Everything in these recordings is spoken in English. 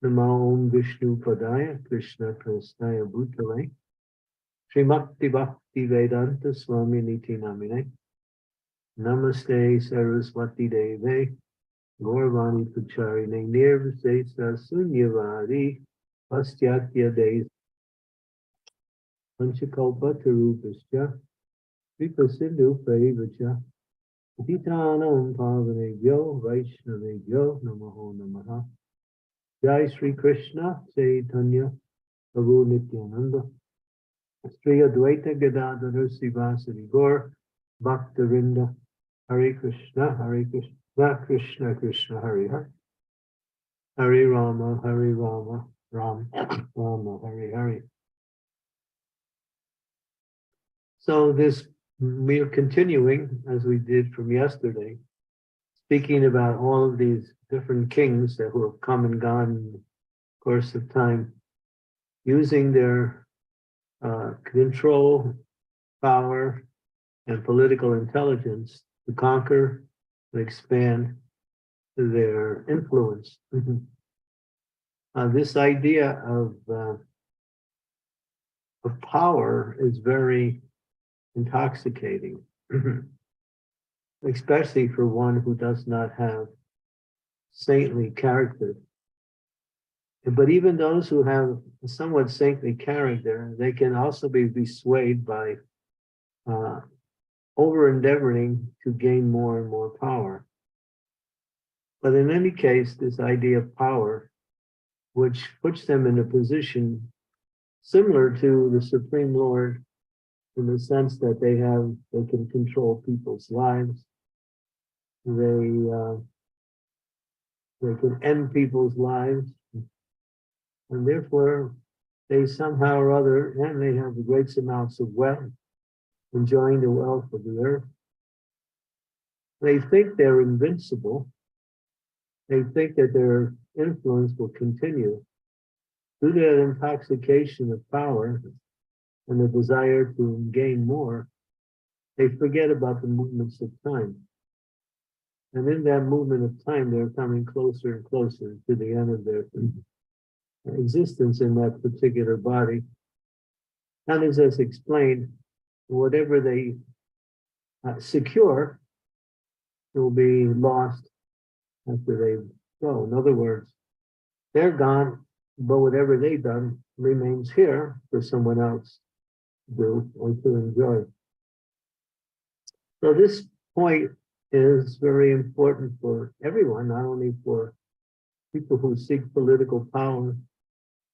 Namo Om Vishnu Padaya Krishna Prasthaya Bhutale Srimakti Bhakti Vedanta Swami Niti Namine Namaste Saraswati Deve Gaurvani Pacharine Nirvisesa Sunyavari Pastyatya Dev Panchakalpa Tarupascha Vipasindu Parivacha Titanam Pavanebhyo Vaishnavebhyo Namaho Namaha Jai Sri Krishna Chaitanya Prabhu Nityananda Sri Advaita Gadadhara Sivasari Gaur Bhaktarinda Hare Krishna Krishna Krishna Hare Hare Hare Rama Ram Rama Hare Hare. So we are continuing, as we did from yesterday, speaking about all of these different kings that who have come and gone in the course of time, using their control, power, and political intelligence to conquer and expand their influence. This idea of power is very intoxicating, especially for one who does not have saintly character. But even those who have a somewhat saintly character, they can also be swayed by over-endeavoring to gain more and more power. But in any case, this idea of power, which puts them in a position similar to the Supreme Lord, in the sense that they can control people's lives, they can end people's lives, and therefore they somehow or other, and they have great amounts of wealth, enjoying the wealth of the earth. They think they're invincible. They think that their influence will continue. Due to that intoxication of power and the desire to gain more, they forget about the movements of time. And in that movement of time, they're coming closer and closer to the end of their existence in that particular body. And as explained, whatever they secure will be lost after they go. In other words, they're gone, but whatever they've done remains here for someone else to do or to enjoy. So this point is very important for everyone, not only for people who seek political power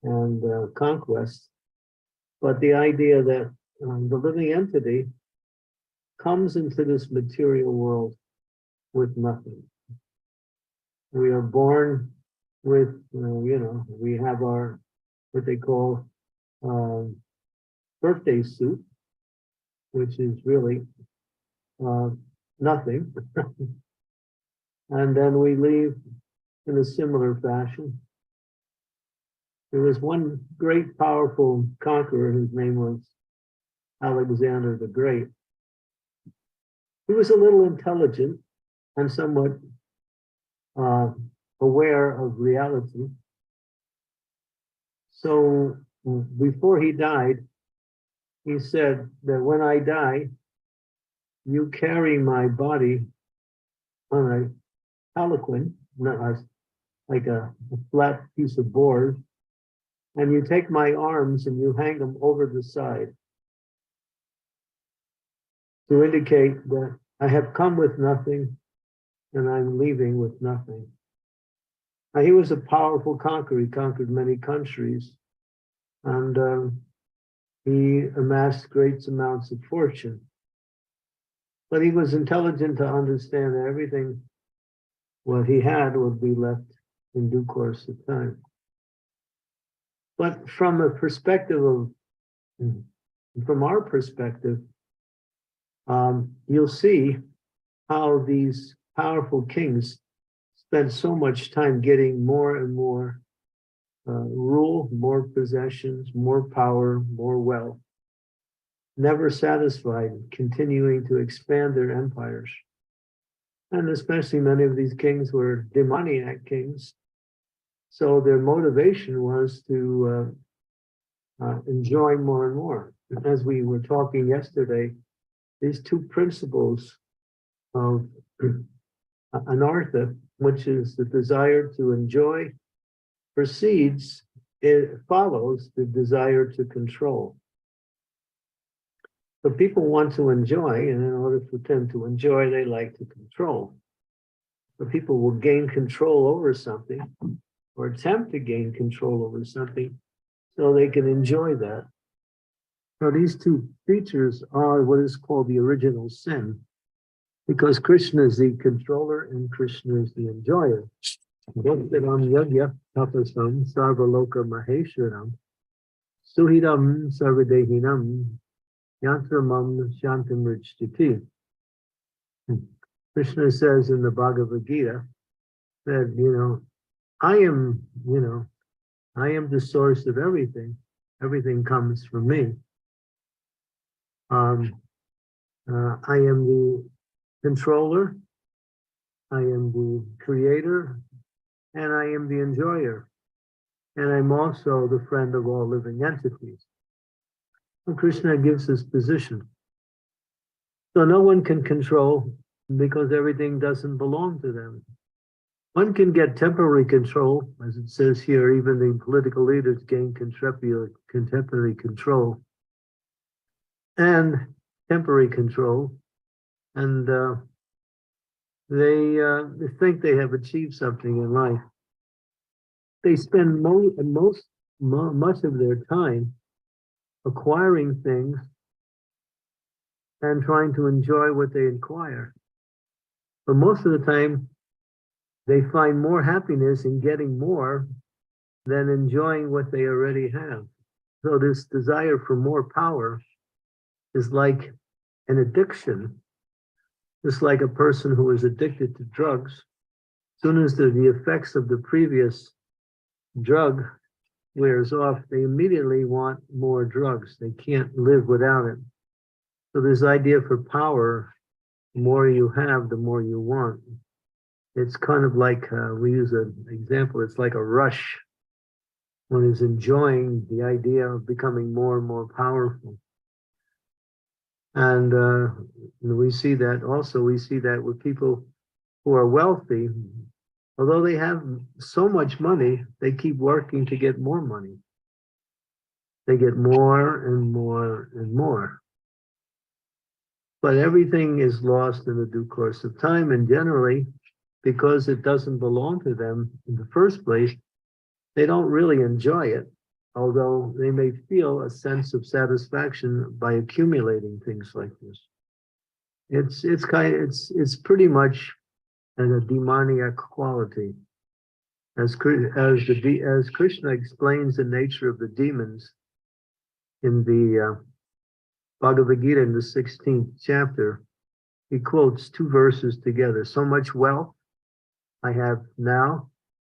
and conquest, but the idea that the living entity comes into this material world with nothing. We are born with, we have our, what they call birthday suit, which is really nothing. And then we leave in a similar fashion. There was one great, powerful conqueror whose name was Alexander the Great. He was a little intelligent and somewhat aware of reality. So before he died, he said that when I die, you carry my body on a palanquin, like a flat piece of board, and you take my arms and you hang them over the side to indicate that I have come with nothing and I'm leaving with nothing. Now, he was a powerful conqueror. He conquered many countries, and he amassed great amounts of fortune. But he was intelligent to understand that everything what he had would be left in due course of time. But from a perspective from our perspective, you'll see how these powerful kings spent so much time getting more and more rule, more possessions, more power, more wealth, never satisfied, continuing to expand their empires. And especially many of these kings were demoniac kings, So their motivation was to enjoy more and more. As we were talking yesterday, these two principles of anartha, which is the desire to enjoy, precedes, it follows the desire to control. So people want to enjoy, and in order for them to enjoy, they like to control. So people will gain control over something or attempt to gain control over something so they can enjoy that. So these two features are what is called the original sin, because Krishna is the controller and Krishna is the enjoyer. Doktaram yagya tapasam sarvaloka maheshwaram suhidam sarvadehinam yantramam shantam richtiti. Krishna says in the Bhagavad Gita that, I am the source of everything. Everything comes from me. I am the controller. I am the creator. And I am the enjoyer. And I'm also the friend of all living entities. And Krishna gives his position. So no one can control because everything doesn't belong to them. One can get temporary control, as it says here, even the political leaders gain contemporary control and temporary control. And they think they have achieved something in life. They spend much of their time acquiring things and trying to enjoy what they acquire. But most of the time, they find more happiness in getting more than enjoying what they already have. So this desire for more power is like an addiction. Just like a person who is addicted to drugs, as soon as the effects of the previous drug wears off, they immediately want more drugs. They can't live without it. So this idea for power, the more you have, the more you want. It's kind of like, we use an example, it's like a rush. One is enjoying the idea of becoming more and more powerful. And we see that also, we see that with people who are wealthy, although they have so much money, they keep working to get more money. They get more and more and more. But everything is lost in the due course of time, and generally, because it doesn't belong to them in the first place, they don't really enjoy it, although they may feel a sense of satisfaction by accumulating things like this. It's pretty much a demoniac quality. As Krishna explains the nature of the demons in the Bhagavad Gita in the 16th chapter, he quotes two verses together. So much wealth I have now,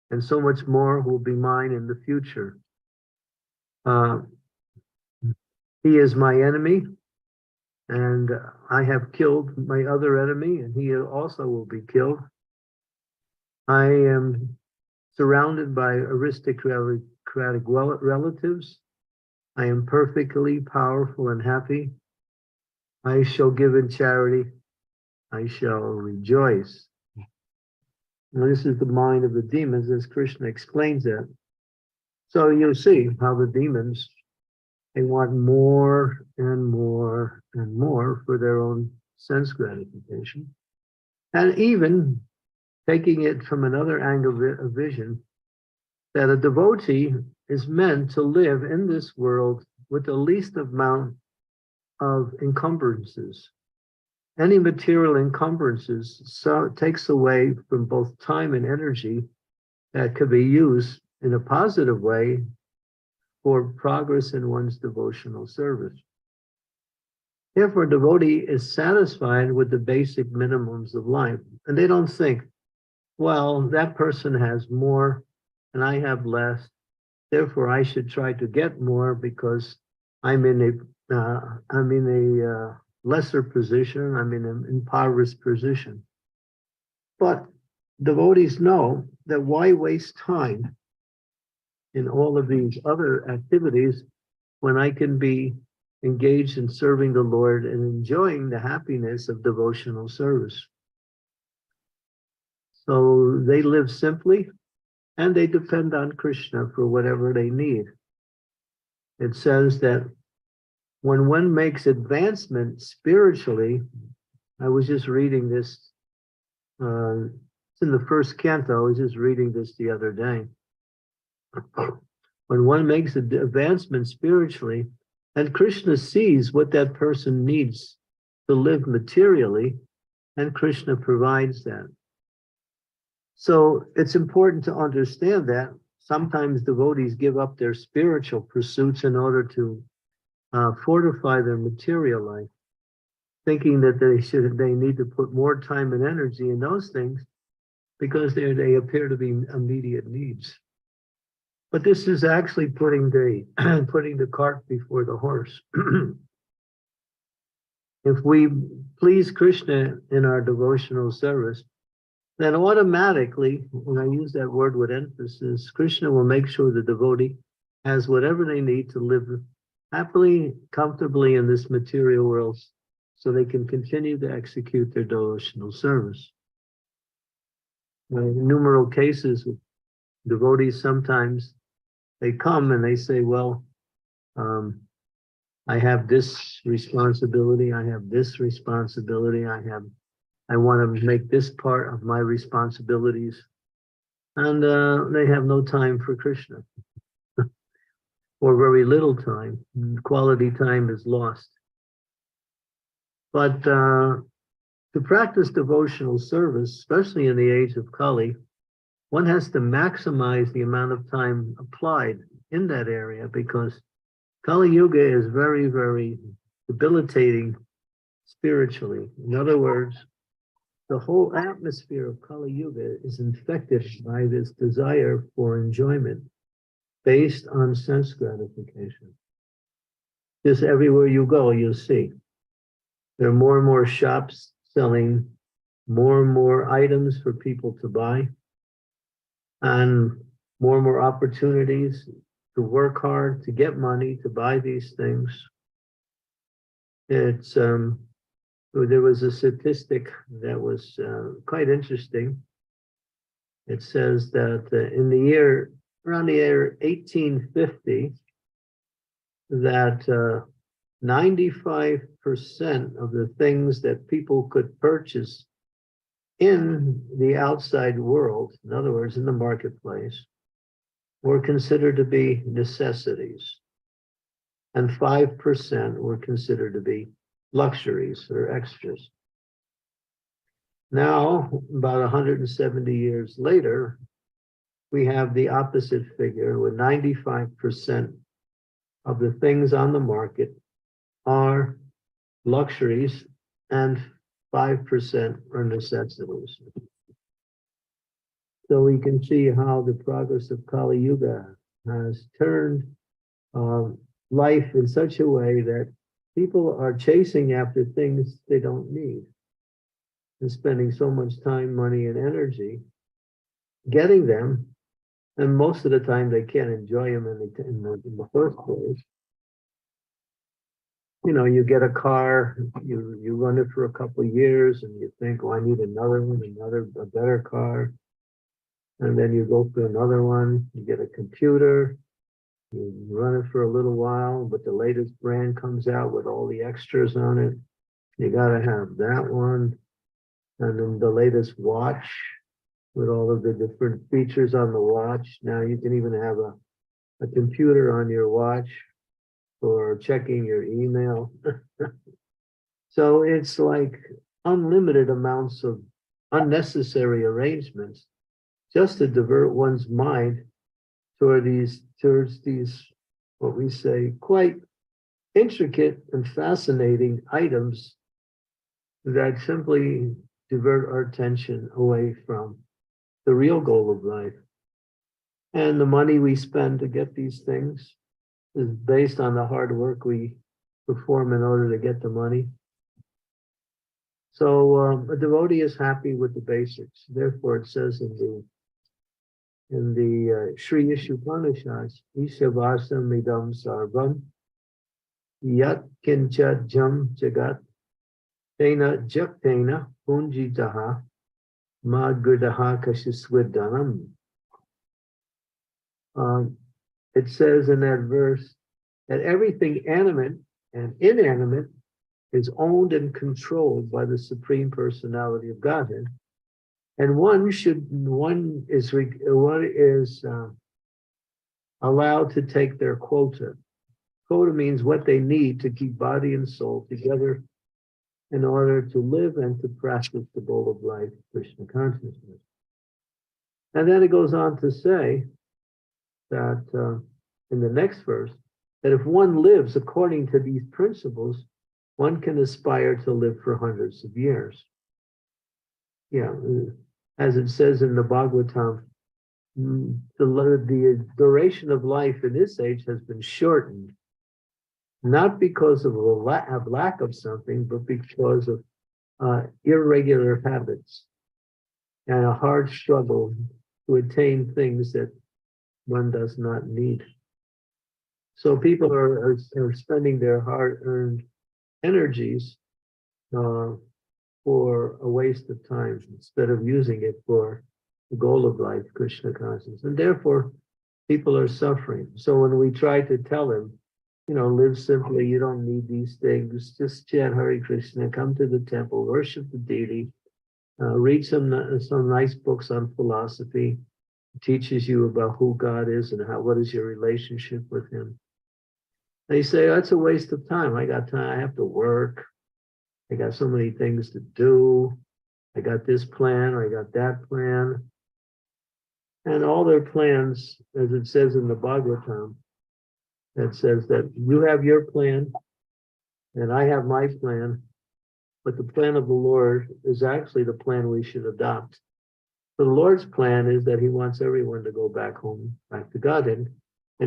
and so much more will be mine in the future. He is my enemy, and I have killed my other enemy, and he also will be killed. I am surrounded by aristocratic relatives. I am perfectly powerful and happy. I shall give in charity. I shall rejoice. And this is the mind of the demons, as Krishna explains it. So you'll see how the demons, they want more and more and more for their own sense gratification. And even taking it from another angle of vision, that a devotee is meant to live in this world with the least amount of encumbrances. Any material encumbrances takes away from both time and energy that could be used in a positive way for progress in one's devotional service. Therefore, a devotee is satisfied with the basic minimums of life, and they don't think, well, that person has more and I have less, therefore I should try to get more because I'm in a lesser position, I'm in an impoverished position. But devotees know that why waste time in all of these other activities when I can be engaged in serving the Lord and enjoying the happiness of devotional service? So they live simply and they depend on Krishna for whatever they need. It says that when one makes advancement spiritually, I was just reading this, it's in the first canto, I was just reading this the other day. When one makes an advancement spiritually, and Krishna sees what that person needs to live materially, and Krishna provides that. So it's important to understand that sometimes devotees give up their spiritual pursuits in order to fortify their material life, thinking that they need to put more time and energy in those things because they appear to be immediate needs. But this is actually putting the cart before the horse. If we please Krishna in our devotional service, then automatically, when I use that word with emphasis, Krishna will make sure the devotee has whatever they need to live happily, comfortably in this material world, so they can continue to execute their devotional service. In numerous cases, devotees sometimes they come and they say, well, I have this responsibility, I have this responsibility, I want to make this part of my responsibilities, and they have no time for Krishna, or very little time. Quality time is lost. But to practice devotional service, especially in the age of Kali, one has to maximize the amount of time applied in that area, because Kali Yuga is very, very debilitating spiritually. In other words, the whole atmosphere of Kali Yuga is infected by this desire for enjoyment based on sense gratification. Just everywhere you go, you'll see there are more and more shops selling more and more items for people to buy, and more opportunities to work hard, to get money, to buy these things. It's there was a statistic that was quite interesting. It says that around the year 1850, that 95% of the things that people could purchase in the outside world, in other words, in the marketplace, were considered to be necessities, and 5% were considered to be luxuries or extras. Now, about 170 years later, we have the opposite figure, with 95% of the things on the market are luxuries and 5% are necessities. So we can see how the progress of Kali Yuga has turned life in such a way that people are chasing after things they don't need and spending so much time, money, and energy getting them. And most of the time they can't enjoy them in the first place. You know, you get a car, you run it for a couple of years and you think, oh, I need another one, a better car. And then you go for another one, you get a computer, you run it for a little while, but the latest brand comes out with all the extras on it. You gotta have that one. And then the latest watch with all of the different features on the watch. Now you can even have a computer on your watch for checking your email. So it's like unlimited amounts of unnecessary arrangements just to divert one's mind towards these, what we say, quite intricate and fascinating items that simply divert our attention away from the real goal of life. And the money we spend to get these things is based on the hard work we perform in order to get the money. So a devotee is happy with the basics. Therefore, it says in in the Sri Ishupanishads, Ishavasam Idam Sarvam, Yat Kincha Jam Jagat, Tena Jaktena Punjitaha, Madgudaha Kashiswidanam. It says in that verse that everything animate and inanimate is owned and controlled by the Supreme Personality of Godhead. And one is allowed to take their quota. Quota means what they need to keep body and soul together in order to live and to practice the goal of life, Krishna consciousness. And then it goes on to say that in the next verse, that if one lives according to these principles, one can aspire to live for hundreds of years. Yeah, as it says in the Bhagavatam, the duration of life in this age has been shortened, not because of a lack of something, but because of irregular habits and a hard struggle to attain things that one does not need. So people are spending their hard-earned energies for a waste of time instead of using it for the goal of life, Krishna consciousness. And therefore, people are suffering. So when we try to tell them, live simply, you don't need these things, just chant Hare Krishna, come to the temple, worship the deity, read some nice books on philosophy, teaches you about who God is and what is your relationship with him. They say, that's a waste of time. I got time, I have to work. I got so many things to do. I got this plan, or I got that plan. And all their plans, as it says in the Bhagavatam, that says that you have your plan and I have my plan, but the plan of the Lord is actually the plan we should adopt. So the Lord's plan is that he wants everyone to go back home, back to God, and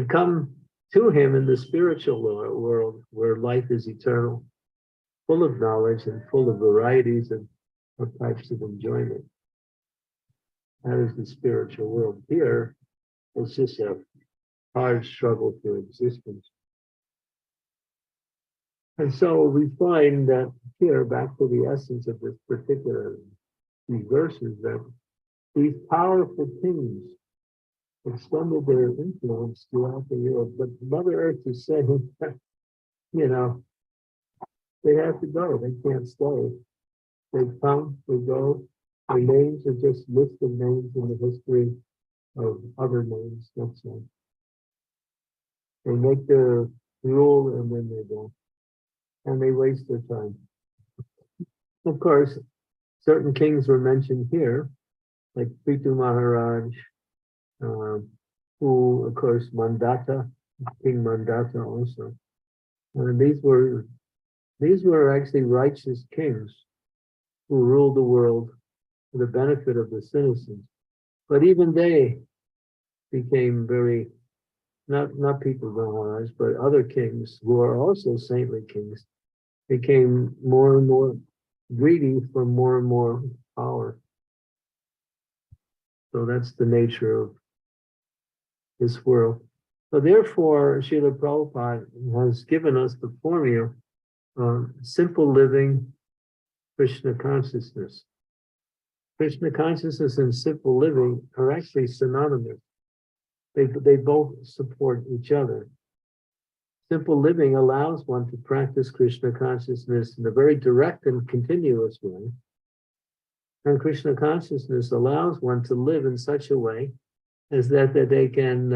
come to him in the spiritual world where life is eternal, full of knowledge and full of varieties and types of enjoyment. That is the spiritual world. Here, it's just a hard struggle for existence. And so we find that here, back to the essence of this particular these verses, that these powerful kings extended their influence throughout the world. But Mother Earth is saying, they have to go. They can't stay. They come, they go. Their names are just lists of names in the history of other names. That's all. They make their rule and then they go. And they waste their time. Of course, certain kings were mentioned here, like Prithu Maharaj, who, of course, Mandata, King Mandata also. And these were actually righteous kings who ruled the world for the benefit of the citizens. But even they became very, not Prithu Maharaj, but other kings who are also saintly kings, became more and more greedy for more and more power. So that's the nature of this world. So therefore, Srila Prabhupada has given us the formula of simple living, Krishna consciousness. Krishna consciousness and simple living are actually synonymous. They both support each other. Simple living allows one to practice Krishna consciousness in a very direct and continuous way. And Krishna consciousness allows one to live in such a way as that they can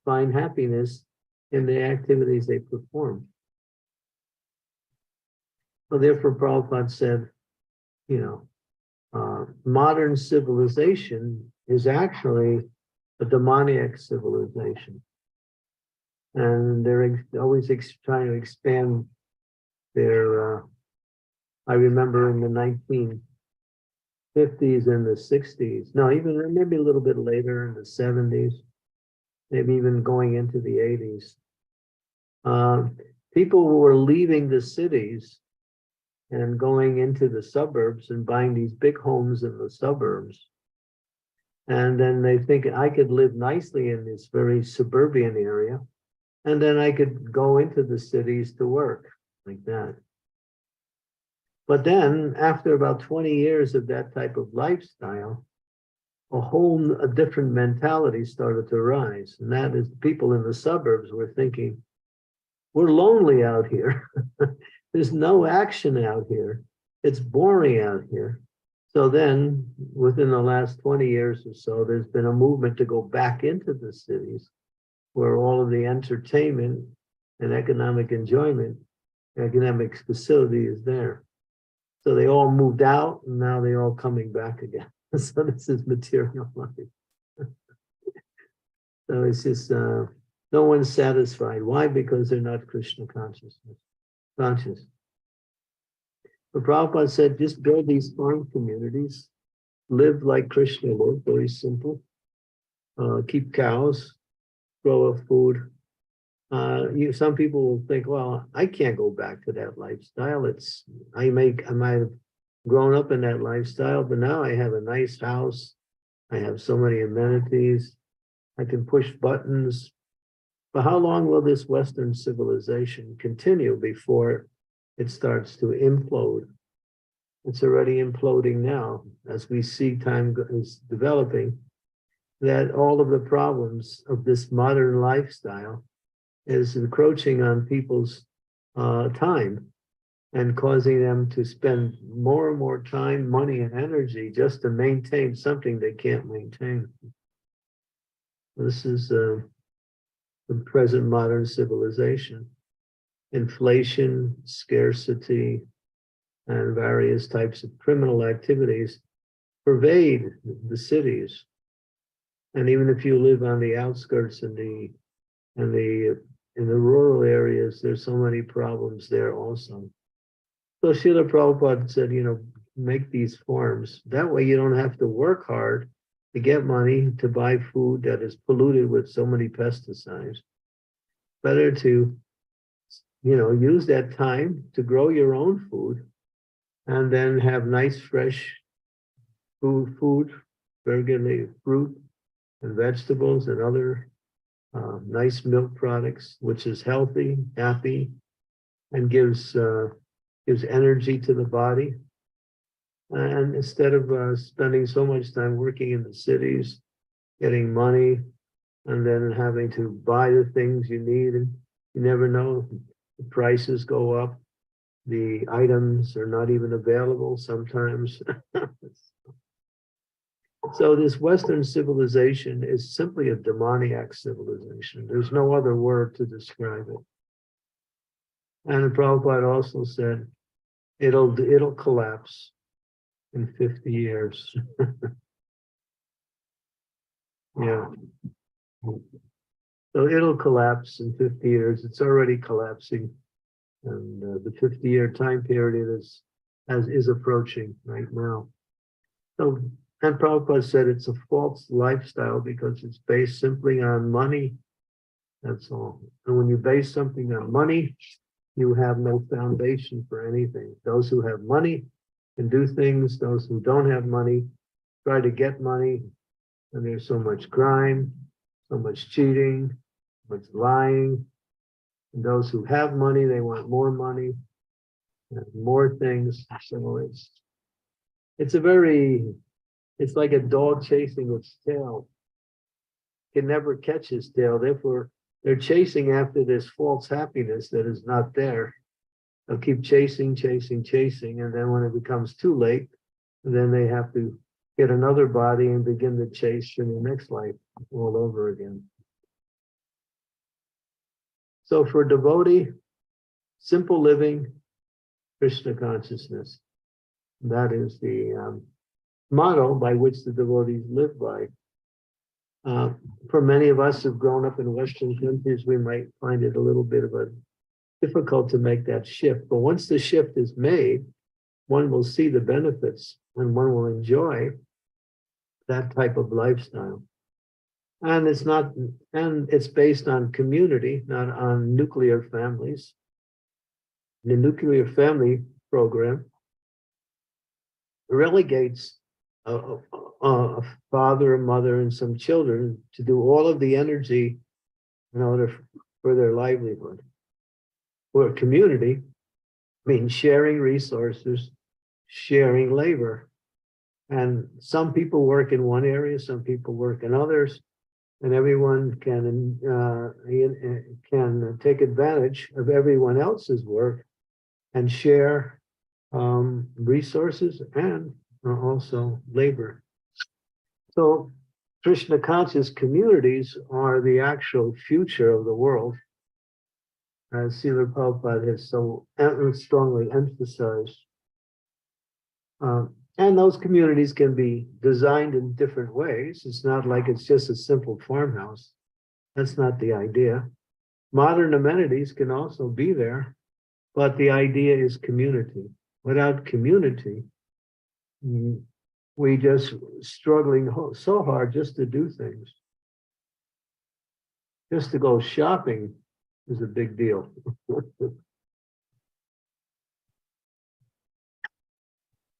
find happiness in the activities they perform. So therefore, Prabhupada said, modern civilization is actually a demoniac civilization. And they're always trying to expand their, I remember in the 1950s and the 60s, no, even maybe a little bit later in the 70s, maybe even going into the 80s. People were leaving the cities and going into the suburbs and buying these big homes in the suburbs. And then they think I could live nicely in this very suburban area, and then I could go into the cities to work like that. But then after about 20 years of that type of lifestyle, a different mentality started to rise. And that is, people in the suburbs were thinking, we're lonely out here. There's no action out here. It's boring out here. So then within the last 20 years or so, there's been a movement to go back into the cities where all of the entertainment and economic enjoyment, economic facility is there. So they all moved out, and now they're all coming back again. So this is material life. So it's just no one's satisfied. Why? Because they're not Krishna conscious. But Prabhupada said, just build these farm communities, live like Krishna lived, very simple. Keep cows, grow up food. Some people will think, well, I can't go back to that lifestyle. I might have grown up in that lifestyle, but now I have a nice house. I have so many amenities. I can push buttons. But how long will this Western civilization continue before it starts to implode? It's already imploding now, as we see time is developing, that all of the problems of this modern lifestyle is encroaching on people's time and causing them to spend more and more time, money, and energy just to maintain something they can't maintain. This is the present modern civilization. Inflation, scarcity, and various types of criminal activities pervade the cities. And even if you live on the outskirts in the rural areas, there's so many problems there also. So Srila Prabhupada said, make these farms. That way you don't have to work hard to get money to buy food that is polluted with so many pesticides. Better to, use that time to grow your own food and then have nice, fresh food, regularly fruit and vegetables and other nice milk products, which is healthy, happy, and gives energy to the body. And instead of spending so much time working in the cities, getting money, and then having to buy the things you need, and you never know, the prices go up, the items are not even available sometimes. So this Western civilization is simply a demoniac civilization. There's no other word to describe it. And Prabhupada also said, it'll collapse in 50 years. Yeah. So it'll collapse in 50 years. It's already collapsing. And the 50-year time period is approaching right now. So, and Prabhupada said it's a false lifestyle because it's based simply on money. That's all. And when you base something on money, you have no foundation for anything. Those who have money can do things. Those who don't have money try to get money. And there's so much crime, so much cheating, much lying. And those who have money, they want more money and more things. So it's like a dog chasing its tail. It can never catch its tail. Therefore, they're chasing after this false happiness that is not there. They'll keep chasing, chasing, chasing. And then when it becomes too late, then they have to get another body and begin the chase in the next life all over again. So for devotee, simple living, Krishna consciousness. That is the motto by which the devotees live by. For many of us who've grown up in Western countries, we might find it a little bit of a difficult to make that shift. But once the shift is made, one will see the benefits and one will enjoy that type of lifestyle. And it's based on community, not on nuclear families. The nuclear family program relegates a a father, a mother, and some children to do all of the energy in order for their livelihood. For a community means sharing resources, sharing labor. And some people work in one area, some people work in others, and everyone can take advantage of everyone else's work and share resources and also labor. So Krishna conscious communities are the actual future of the world, as Srila Prabhupada has so strongly emphasized. And those communities can be designed in different ways. It's not like it's just a simple farmhouse. That's not the idea. Modern amenities can also be there, but the idea is community. Without community, we just struggling so hard just to do things. Just to go shopping is a big deal.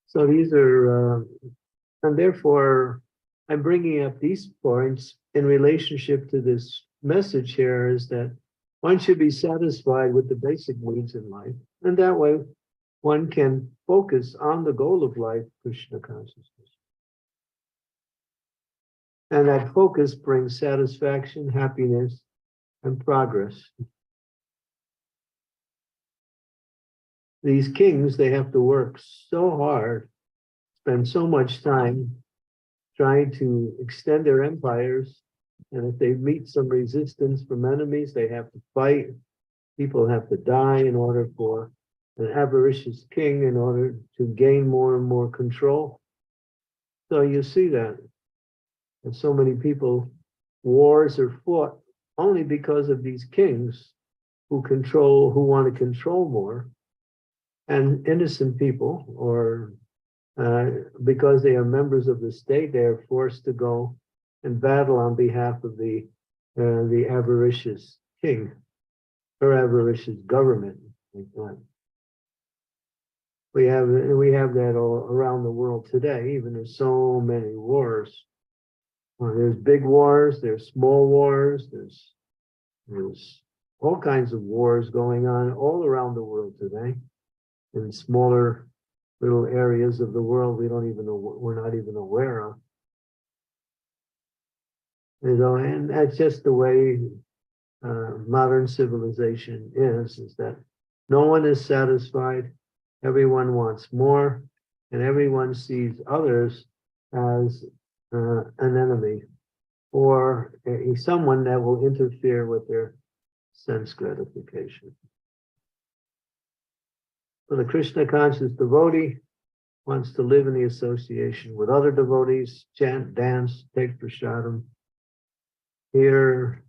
So these are, and therefore, I'm bringing up these points in relationship to this message here is that one should be satisfied with the basic needs in life. And that way, one can focus on the goal of life, Krishna consciousness. And that focus brings satisfaction, happiness, and progress. These kings, they have to work so hard, spend so much time trying to extend their empires. And if they meet some resistance from enemies, they have to fight. People have to die in order for an avaricious king in order to gain more and more control. So you see that. And so many people, wars are fought only because of these kings who want to control more. And innocent people, or because they are members of the state, they are forced to go and battle on behalf of the avaricious king or avaricious government. Like that. We have that all around the world today. Even there's so many wars. There's big wars. There's small wars. There's all kinds of wars going on all around the world today. In smaller little areas of the world we're not even aware of. And that's just the way modern civilization is that no one is satisfied, everyone wants more, and everyone sees others as an enemy or someone that will interfere with their sense gratification. So the Krishna conscious devotee wants to live in the association with other devotees, chant, dance, take prasadam, hear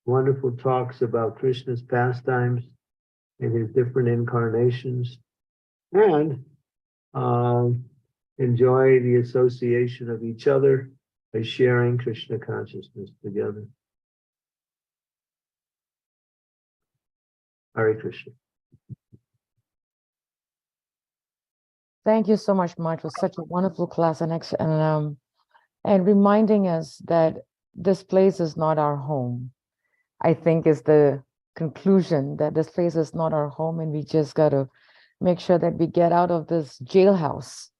wonderful talks about Krishna's pastimes in his different incarnations, and enjoy the association of each other by sharing Krishna consciousness together. Hare Krishna. Thank you so much, Mike. It was such a wonderful class and reminding us that this place is not our home. I think is the conclusion, that this place is not our home, and we just got to make sure that we get out of this jailhouse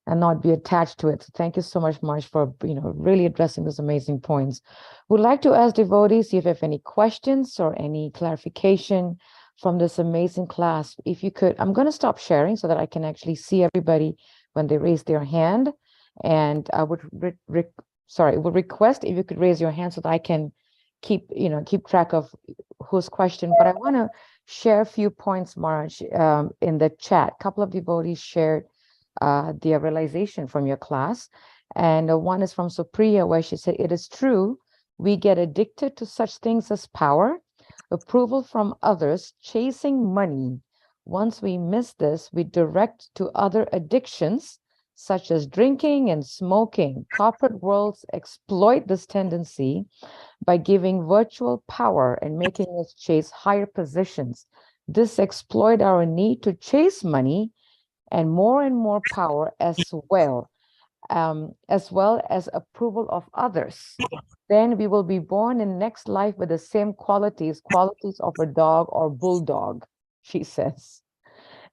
and not be attached to it. So thank you so much, Marsh, for really addressing those amazing points. We'd like to ask devotees if you have any questions or any clarification from this amazing class. If you could, I'm going to stop sharing so that I can actually see everybody when they raise their hand. And I would would request if you could raise your hand so that I can keep track of whose question. But I want to share a few points, Marge, in the chat. A couple of devotees shared their realization from your class. And one is from Supriya, where she said, "It is true, we get addicted to such things as power, approval from others, chasing money. Once we miss this, we direct to other addictions, such as drinking and smoking. Corporate worlds exploit this tendency by giving virtual power and making us chase higher positions. This exploit our need to chase money and more power as well." as well as approval of others. Then we will be born in next life with the same qualities of a dog or bulldog, she says.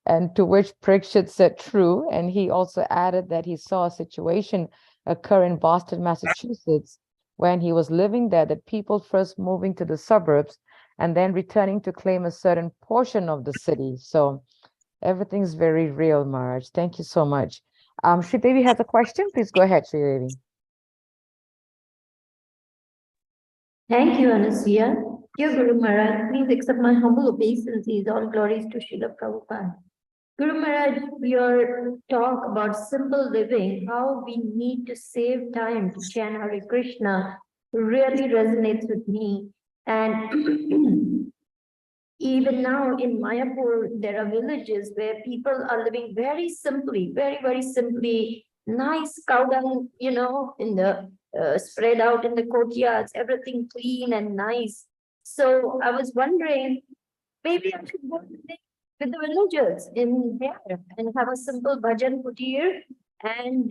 And to which Parikshit said true. And he also added that he saw a situation occur in Boston, Massachusetts, when he was living there, that people first moving to the suburbs and then returning to claim a certain portion of the city. So everything's very real, Maharaj. Thank you so much. Sridevi has a question. Please go ahead, Sridevi. Thank you, Anasia. Dear Guru Maharaj, please accept my humble obeisances. All glories to Srila Prabhupada. Guru Maharaj, your talk about simple living, how we need to save time to chant Hare Krishna, really resonates with me. And even now in Mayapur, there are villages where people are living very simply, very, very simply, nice cow dung, in the spread out in the courtyards, everything clean and nice. So I was wondering, maybe I should go with the villagers in there and have a simple bhajan kutir and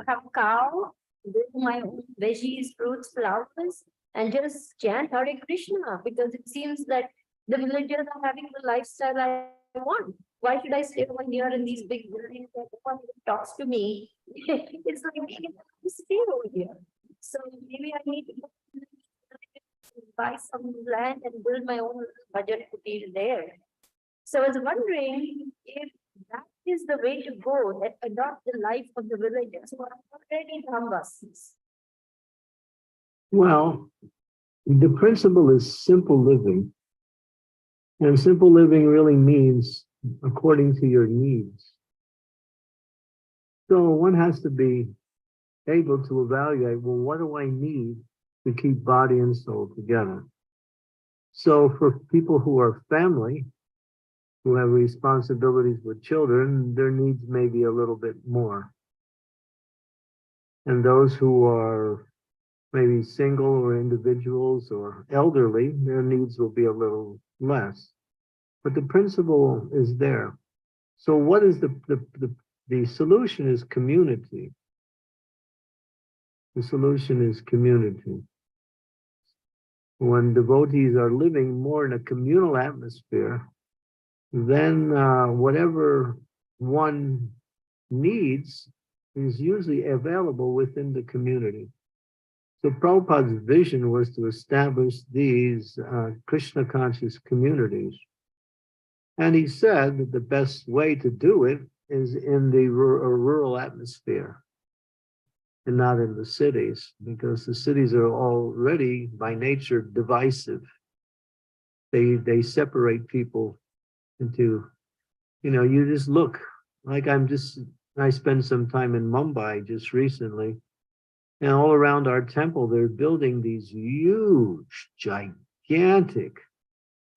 have a cow, grow my own veggies, fruits, flowers, and just chant Hare Krishna, because it seems that the villagers are having the lifestyle I want. Why should I stay over here in these big buildings that no one even talks to me? It's like being to stay over here. So maybe I need to buy some land and build my own bhajan kutir there. So I was wondering if that is the way to go, that adopt the life of the villagers who are already Dhamvasis. Well, the principle is simple living. And simple living really means according to your needs. So one has to be able to evaluate, well, what do I need to keep body and soul together? So for people who are family, who have responsibilities with children, their needs may be a little bit more. And those who are maybe single or individuals or elderly, their needs will be a little less. But the principle is there. So what is the solution is community. The solution is community. When devotees are living more in a communal atmosphere, then whatever one needs is usually available within the community. So Prabhupada's vision was to establish these Krishna conscious communities. And he said that the best way to do it is in the rural atmosphere and not in the cities, because the cities are already by nature divisive. They separate people into, you just look, like I spent some time in Mumbai just recently, and all around our temple, they're building these huge, gigantic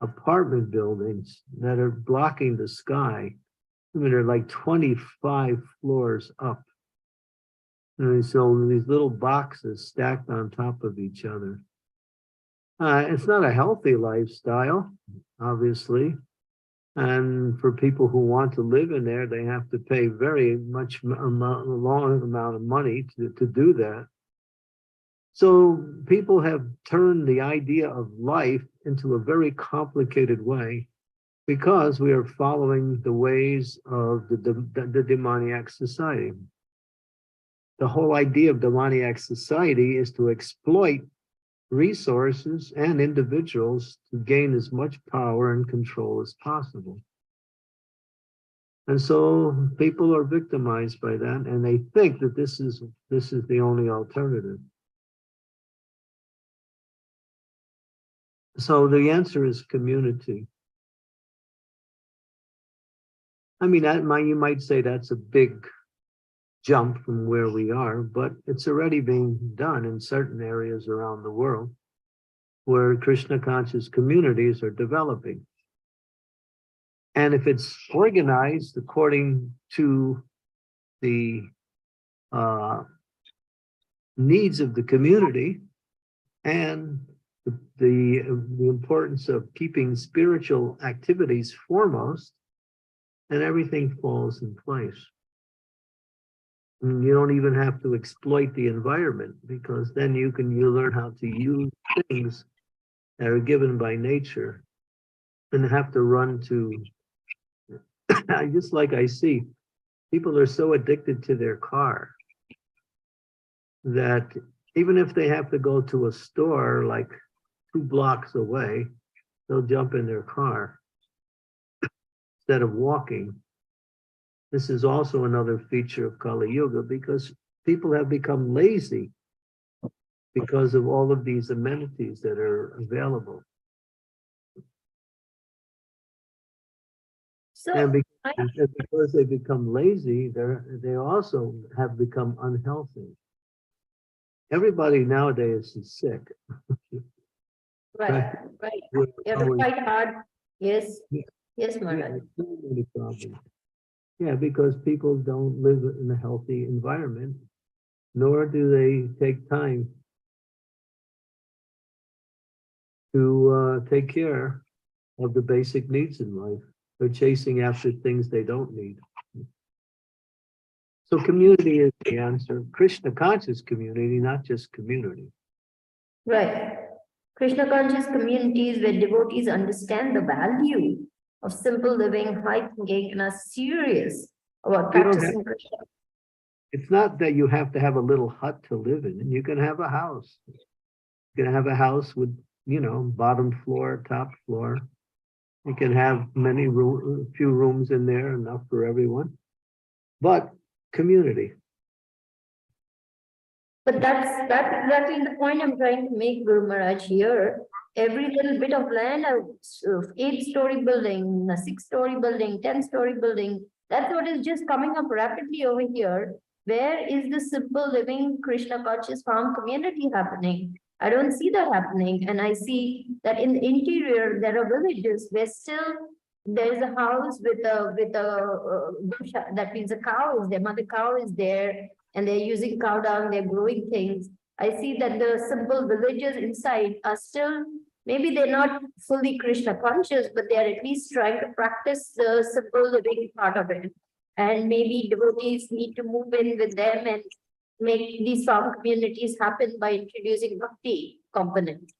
apartment buildings that are blocking the sky. I mean, they're like 25 floors up. And so these little boxes stacked on top of each other. It's not a healthy lifestyle, obviously. And for people who want to live in there, they have to pay very much a long amount of money to do that. So people have turned the idea of life into a very complicated way because we are following the ways of the demoniac society. The whole idea of demoniac society is to exploit resources and individuals to gain as much power and control as possible. And so people are victimized by that, and they think that this is the only alternative. So the answer is community. I mean, you might say that's a big jump from where we are, but it's already being done in certain areas around the world where Krishna conscious communities are developing. And if it's organized according to the needs of the community and the importance of keeping spiritual activities foremost, then everything falls in place. And you don't even have to exploit the environment, because then you learn how to use things that are given by nature, and have to run to, just like I see, people are so addicted to their car that even if they have to go to a store like 2 blocks away, they'll jump in their car instead of walking. This is also another feature of Kali Yuga, because people have become lazy because of all of these amenities that are available. So And I, because they become lazy, they also have become unhealthy. Everybody nowadays is sick. right, right. We're You have to always- fight hard. Yes, Yeah. yes, Yeah, Maharaj. so many problems. Yeah, because people don't live in a healthy environment, nor do they take time to take care of the basic needs in life. They're chasing after things they don't need. So community is the answer. Krishna conscious community, not just community. Right. Krishna conscious communities where devotees understand the value of simple living, high thinking, and are serious about You don't have, practicing Krishna. it's not that you have to have a little hut to live in. You can have a house. You can have a house with, bottom floor, top floor. You can have few rooms in there, enough for everyone. But community. But that's exactly the point I'm trying to make, Guru Maharaj, here. Every little bit of land, a 8-story building, a 6-story building, 10-story building, that's what is just coming up rapidly over here. Where is the simple living Krishna conscious farm community happening? I don't see that happening. And I see that in the interior, there are villages where still there is a house with a that means a cow is there, mother cow is there, and they're using cow dung, they're growing things. I see that the simple villagers inside are still, maybe they're not fully Krishna conscious, but they are at least trying to practice the simple living part of it. And maybe devotees need to move in with them and make these farm communities happen by introducing bhakti component.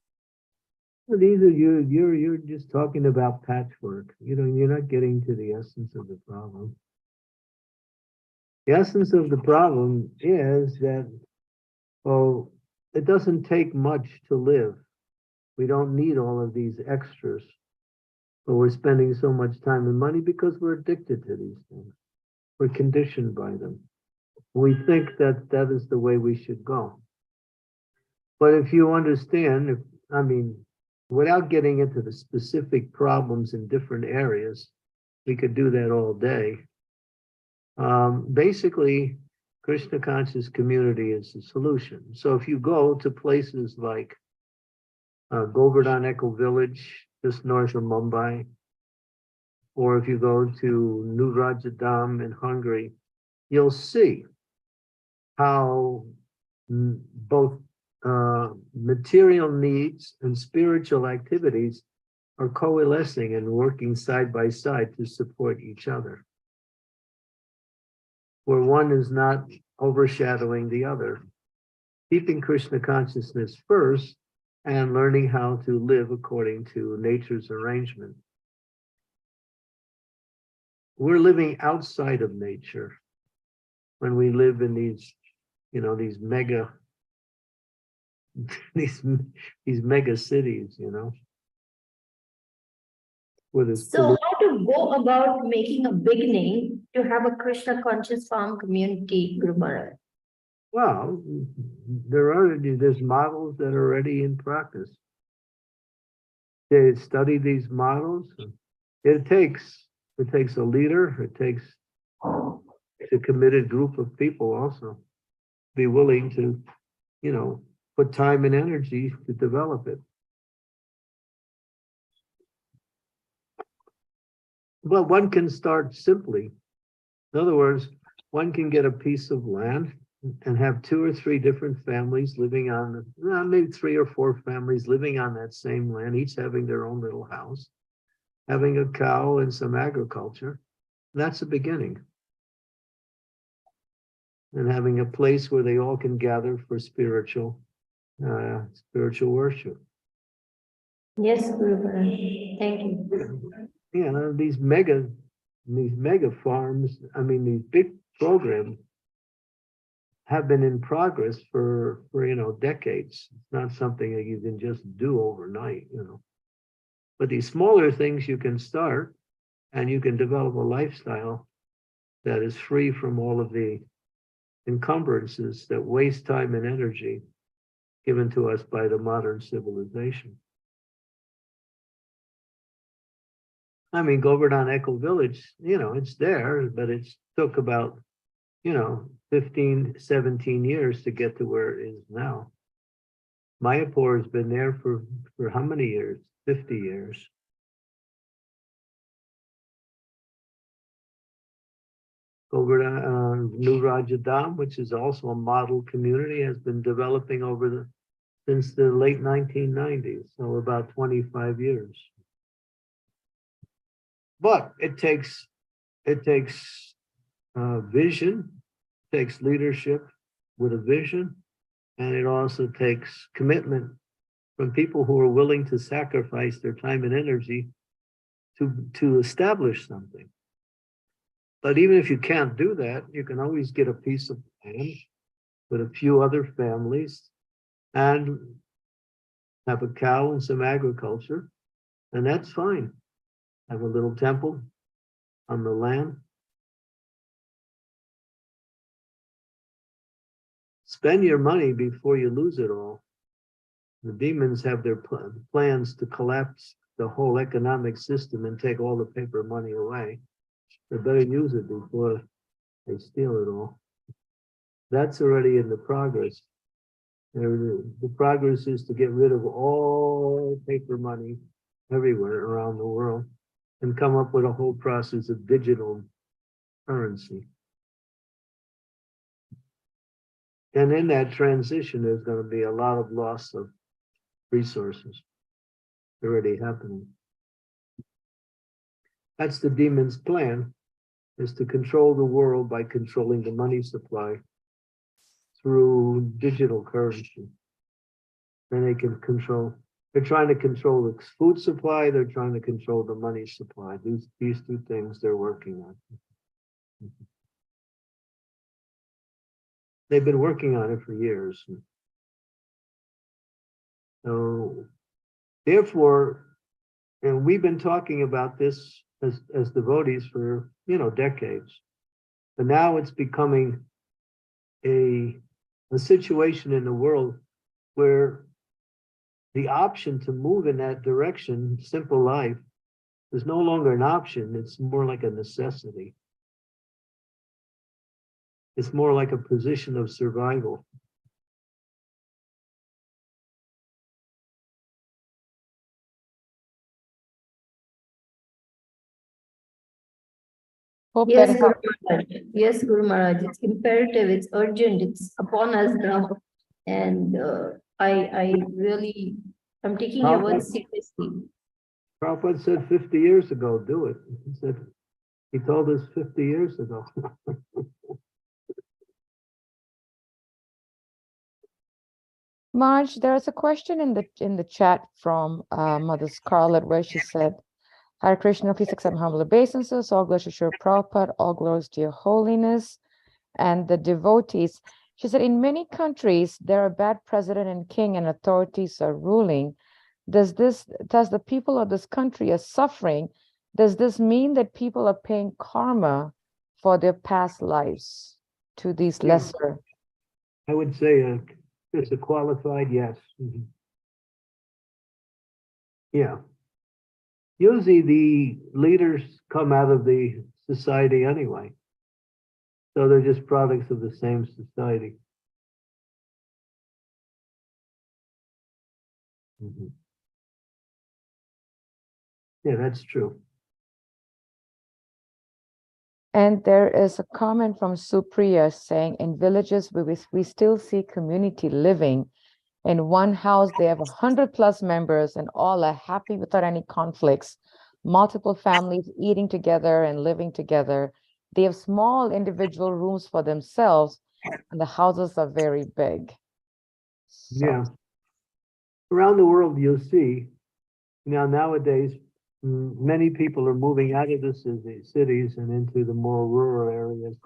These are you're just talking about patchwork. You're not getting to the essence of the problem. The essence of the problem is that, it doesn't take much to live. We don't need all of these extras, but we're spending so much time and money because we're addicted to these things. We're conditioned by them. We think that that is the way we should go. But if you understand, without getting into the specific problems in different areas, we could do that all day. Basically, Krishna conscious community is the solution. So if you go to places like Govardhan Eco Village, just north of Mumbai, or if you go to New Rajadam in Hungary, you'll see how both material needs and spiritual activities are coalescing and working side by side to support each other, where one is not overshadowing the other. Keeping Krishna consciousness first and learning how to live according to nature's arrangement. We're living outside of nature when we live in these, these mega these mega cities, with this So how to go about making a beginning to have a Krishna conscious farm community, Guru Maharaj? Well, there's models that are already in practice. They study these models. It takes a leader. It takes a committed group of people also be willing to, put time and energy to develop it. Well, one can start simply. In other words, one can get a piece of land and have 2 or 3 different families living on, maybe 3 or 4 families living on that same land, each having their own little house, having a cow and some agriculture. That's the beginning. and having a place where they all can gather for spiritual worship. Yes, Guru Maharaj. Thank you. You know, these mega farms, I mean, these big programs have been in progress for decades. It's not something that you can just do overnight, But these smaller things you can start, and you can develop a lifestyle that is free from all of the encumbrances that waste time and energy given to us by the modern civilization. I mean, Govardhan Echo Village, it's there, but it took about, 15, 17 years to get to where it is now. Mayapur has been there for how many years? 50 years. Govardhan, New Rajadam, which is also a model community, has been developing since the late 1990s, so about 25 years. But it takes vision, takes leadership with a vision, and it also takes commitment from people who are willing to sacrifice their time and energy to establish something. But even if you can't do that, you can always get a piece of land with a few other families and have a cow and some agriculture, and that's fine. Have a little temple on the land. Spend your money before you lose it all. The demons have their plans to collapse the whole economic system and take all the paper money away. They better use it before they steal it all. That's already in the progress. The progress is to get rid of all paper money everywhere around the world and come up with a whole process of digital currency. And in that transition, there's going to be a lot of loss of resources already happening. That's the demon's plan, is to control the world by controlling the money supply through digital currency. Then they can control, they're trying to control the food supply, they're trying to control the money supply. These two things they're working on. They've been working on it for years. So, therefore, and we've been talking about this as devotees for, decades. But now it's becoming a situation in the world where the option to move in that direction, simple life, is no longer an option. It's more like a necessity. It's more like a position of survival. Hope Yes, that Guru Maharaj. Yes, Guru Maharaj. It's imperative. It's urgent. It's upon us now. And I'm taking your words seriously. Prabhupada said 50 years ago, do it. He told us 50 years ago. Marge, there is a question in the chat from Mother Scarlett where she said, Hare Krishna, please accept my humble obeisances. All glories to Srila Prabhupada, all glories to your holiness and the devotees. She said, in many countries, there are bad president and king and authorities are ruling. Does the people of this country are suffering? Does this mean that people are paying karma for their past lives to these lesser? I would say it's a qualified yes. Mm-hmm. Yeah. Usually the leaders come out of the society anyway. So they're just products of the same society. Mm-hmm. Yeah, that's true. And there is a comment from Supriya saying, in villages, we still see community living. In one house, they have 100+ members and all are happy without any conflicts. Multiple families eating together and living together. They have small individual rooms for themselves, and the houses are very big. So, Yeah. Around the world, you'll see, nowadays, many people are moving out of the cities and into the more rural areas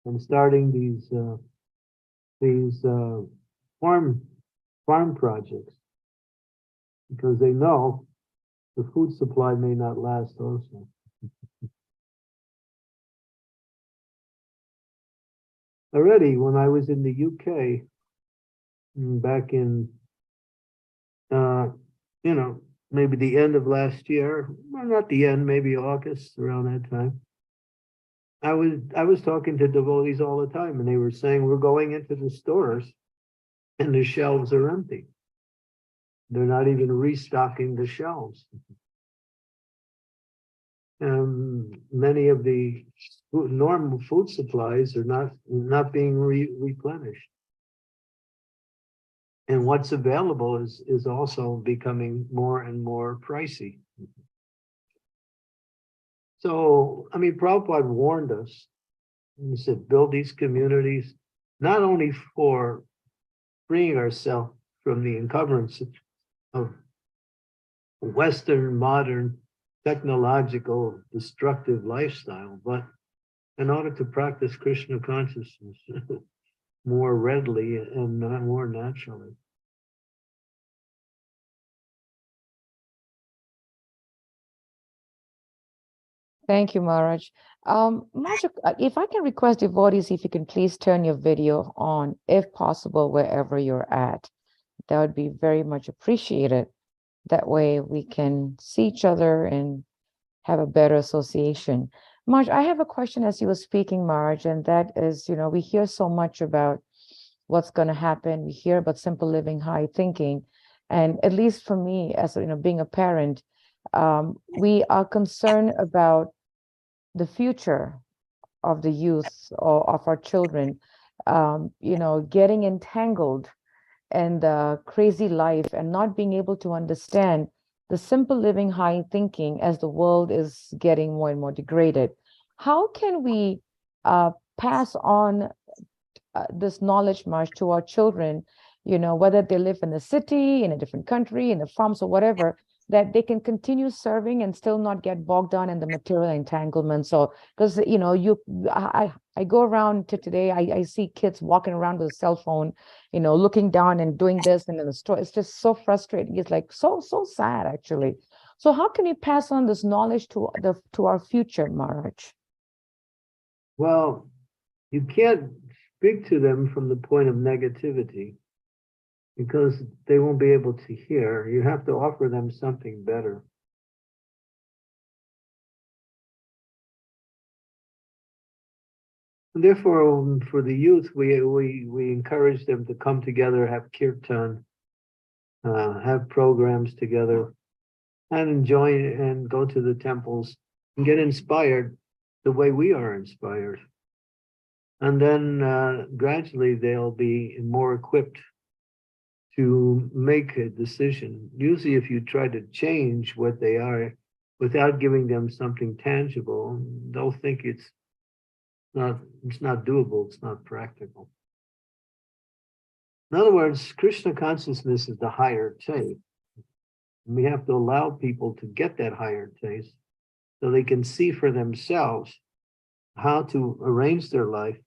and starting these farm projects because they know the food supply may not last also. Already, when I was in the UK, back in, maybe the end of last year, well, not the end, maybe August, around that time, I was talking to devotees all the time, and they were saying, we're going into the stores and the shelves are empty. They're not even restocking the shelves. Many of the normal food supplies are not being replenished. And what's available is also becoming more and more pricey. So, I mean, Prabhupada warned us. He said, build these communities, not only for freeing ourselves from the encumbrance of Western, modern, technological, destructive lifestyle, but in order to practice Krishna consciousness more readily and more naturally. thank you, Maharaj. Maharaj, if I can request devotees, if you can please turn your video on, if possible, wherever you're at, that would be very much appreciated. That way we can see each other and have a better association. Maharaj, I have a question as you were speaking, Maharaj, and that is, we hear so much about what's going to happen. We hear about simple living, high thinking. And at least for me, as being a parent, we are concerned about the future of the youth or of our children, getting entangled in the crazy life and not being able to understand the simple living, high thinking as the world is getting more and more degraded. How can we pass on this knowledge much to our children, whether they live in a city, in a different country, in the farms or whatever, that they can continue serving and still not get bogged down in the material entanglements? So, because I go around to today, I see kids walking around with a cell phone, looking down and doing this and in the store. It's just so frustrating. It's like so sad, actually. So how can we pass on this knowledge to our future, Maharaj? Well, you can't speak to them from the point of negativity because they won't be able to hear. You have to offer them something better. And therefore, for the youth, we encourage them to come together, have kirtan, have programs together, and enjoy and go to the temples and get inspired the way we are inspired. And then gradually they'll be more equipped to make a decision. Usually if you try to change what they are without giving them something tangible, they'll think it's not doable, it's not practical. In other words, Krishna consciousness is the higher taste. We have to allow people to get that higher taste so they can see for themselves how to arrange their life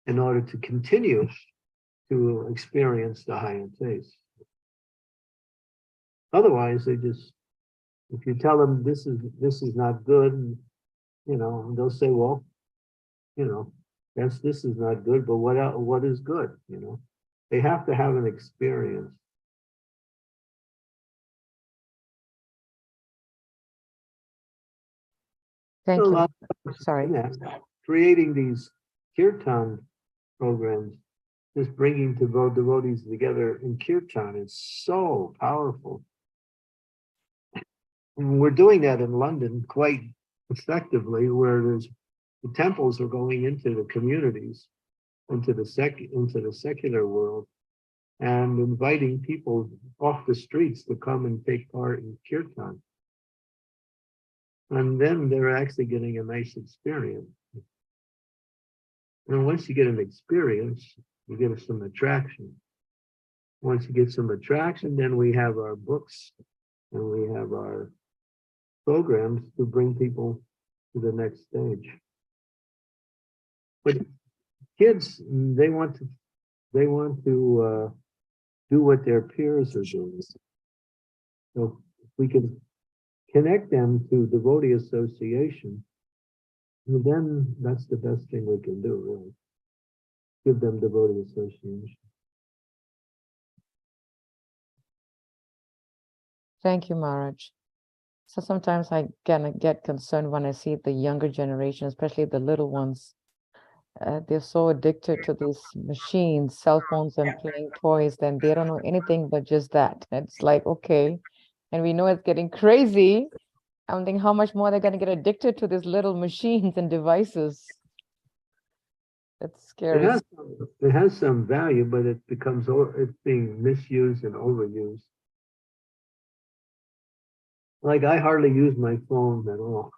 in order to continue to experience the higher taste. Otherwise, if you tell them this is not good, they'll say, well, this is not good, but what is good? They have to have an experience. Thank So, you. Sorry. Creating these kirtan programs, just bringing devotees together in kirtan is so powerful. And we're doing that in London quite effectively, where the temples are going into the communities, into the secular world, and inviting people off the streets to come and take part in kirtan. And then they're actually getting a nice experience. And once you get an experience, you get some attraction. Once you get some attraction, then we have our books and we have our programs to bring people to the next stage. But kids, they want to do what their peers are doing. So if we can connect them to devotee association, then that's the best thing we can do, really. Give them devotee association. Thank you, Maharaj. So sometimes I get concerned when I see the younger generation, especially the little ones. They're so addicted to these machines, cell phones, and playing toys, then they don't know anything but just that. It's like, okay. And we know it's getting crazy. I'm thinking how much more they're going to get addicted to these little machines and devices. It's scary. It has some value, but it becomes, it's being misused and overused. Like I hardly use my phone at all.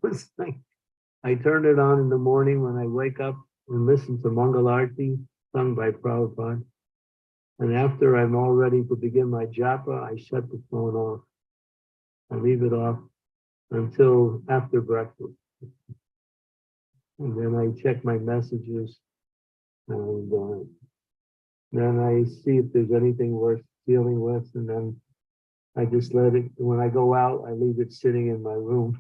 It's like I turn it on in the morning when I wake up and listen to Mangalarti sung by Prabhupada. And after I'm all ready to begin my japa, I shut the phone off. I leave it off until after breakfast. And then I check my messages and then I see if there's anything worth dealing with. And then I just let it, when I go out, I leave it sitting in my room.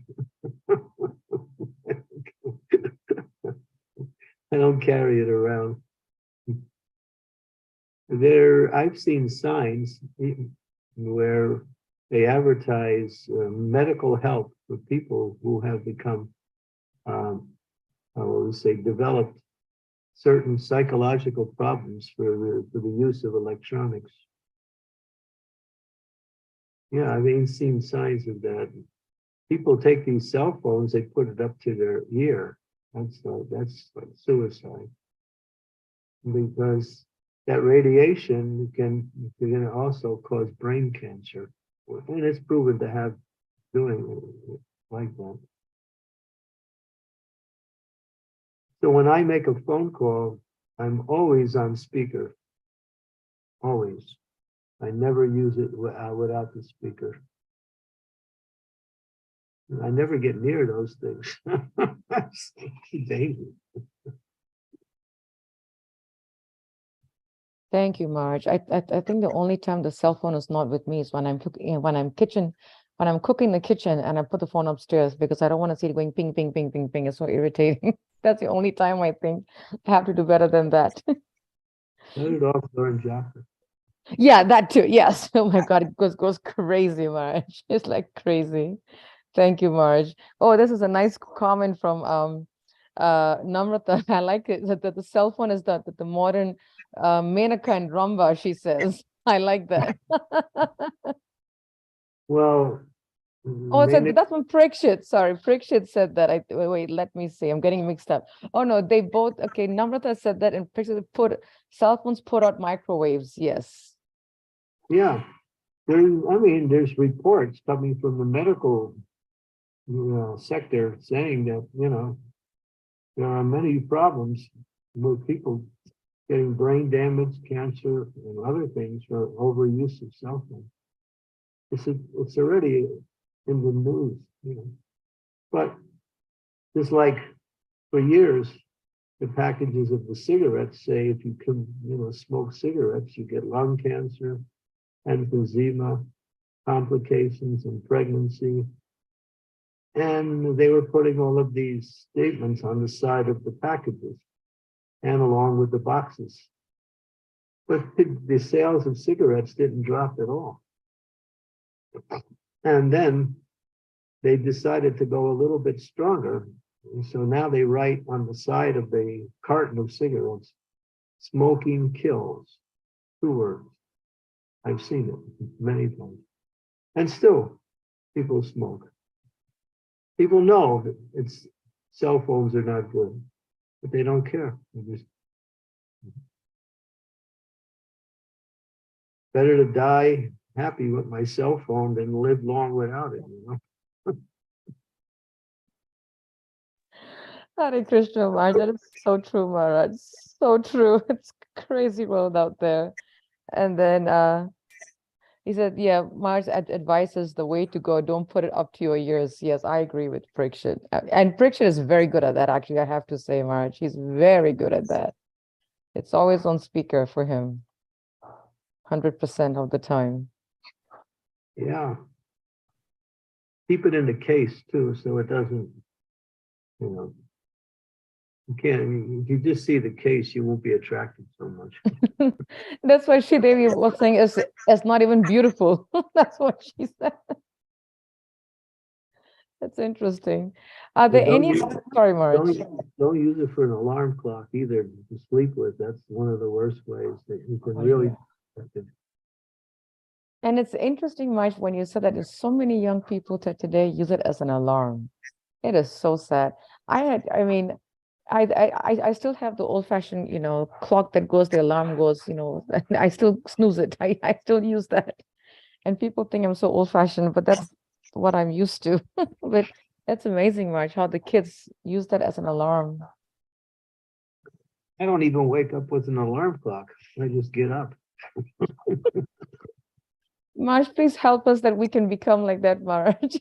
I don't carry it around. I've seen signs where they advertise medical help for people who have become, I will say, developed certain psychological problems for the use of electronics. Yeah, I've seen signs of that. People take these cell phones, they put it up to their ear. That's like suicide. Because that radiation can also cause brain cancer. And it's proven to have doing it like that. So when I make a phone call, I'm always on speaker. Always. I never use it without the speaker. I never get near those things. That's dangerous. Thank you, Marge. I think the only time the cell phone is not with me is when I'm cooking, when I'm cooking in the kitchen and I put the phone upstairs because I don't want to see it going ping, ping, ping, ping, ping. It's so irritating. That's the only time I think I have to do better than that. Turn it off during japa. Yeah, that too. Yes. Oh my God, it goes crazy, Marge. It's like crazy. Thank you, Marge. Oh, this is a nice comment from Namrata. I like it that the cell phone is the modern Menaka and Ramba, she says. I like that. Well, Oh, so that's from Prikshit. Sorry, Prikshit said that. Wait, let me see. I'm getting mixed up. Oh no, they both. Okay, Namrata said that, and Prikshit cell phones put out microwaves. Yes. yeah, there's reports coming from the medical sector saying that there are many problems with people getting brain damage, cancer, and other things for overuse of cell phones. It's already in the news, But just like for years, the packages of the cigarettes say if you can, smoke cigarettes, you get lung cancer, emphysema, complications in pregnancy. And they were putting all of these statements on the side of the packages and along with the boxes. But the sales of cigarettes didn't drop at all. And then they decided to go a little bit stronger. And so now they write on the side of the carton of cigarettes, smoking kills, 2 words. I've seen it many times. And still, people smoke. People know that cell phones are not good, but they don't care. Better to die happy with my cell phone than live long without it, Hare Krishna, Maharaj. That is so true, Maharaj. So true. It's crazy world out there. And then he said, yeah, Maharaj advises the way to go. Don't put it up to your ears. Yes, I agree with Prikshit. And Prikshit is very good at that, actually, I have to say, Maharaj. He's very good at that. It's always on speaker for him, 100% of the time. Yeah. Keep it in the case too, so it doesn't, you know, you can't, if you just see the case, you won't be attracted so much. That's why Sri Devi was saying it's not even beautiful. That's what she said. That's interesting. Are there don't any, use- sorry, Maharaj. Don't use it for an alarm clock either to sleep with. That's one of the worst ways that you can Oh, really. yeah. And it's interesting, Maharaj, when you said that there's so many young people today use it as an alarm. It is so sad. I still have the old-fashioned, clock that goes, the alarm goes, I still snooze it. I still use that. And people think I'm so old-fashioned, but that's what I'm used to. But that's amazing, March, how the kids use that as an alarm. I don't even wake up with an alarm clock. I just get up. March, please help us that we can become like that, March.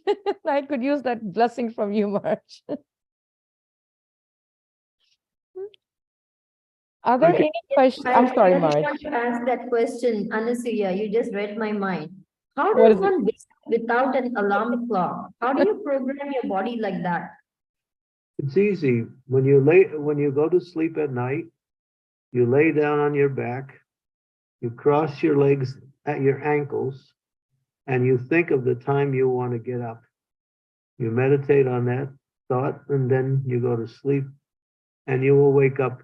I could use that blessing from you, March. Are there any questions? I'm sorry, I just March. want to ask that question, Anasuya. You just read my mind. How What does is it? one wake up without an alarm clock? How do you program your body like that? It's easy. When you go to sleep at night, you lay down on your back, you cross your legs at your ankles, and you think of the time you want to get up. You meditate on that thought, and then you go to sleep, and you will wake up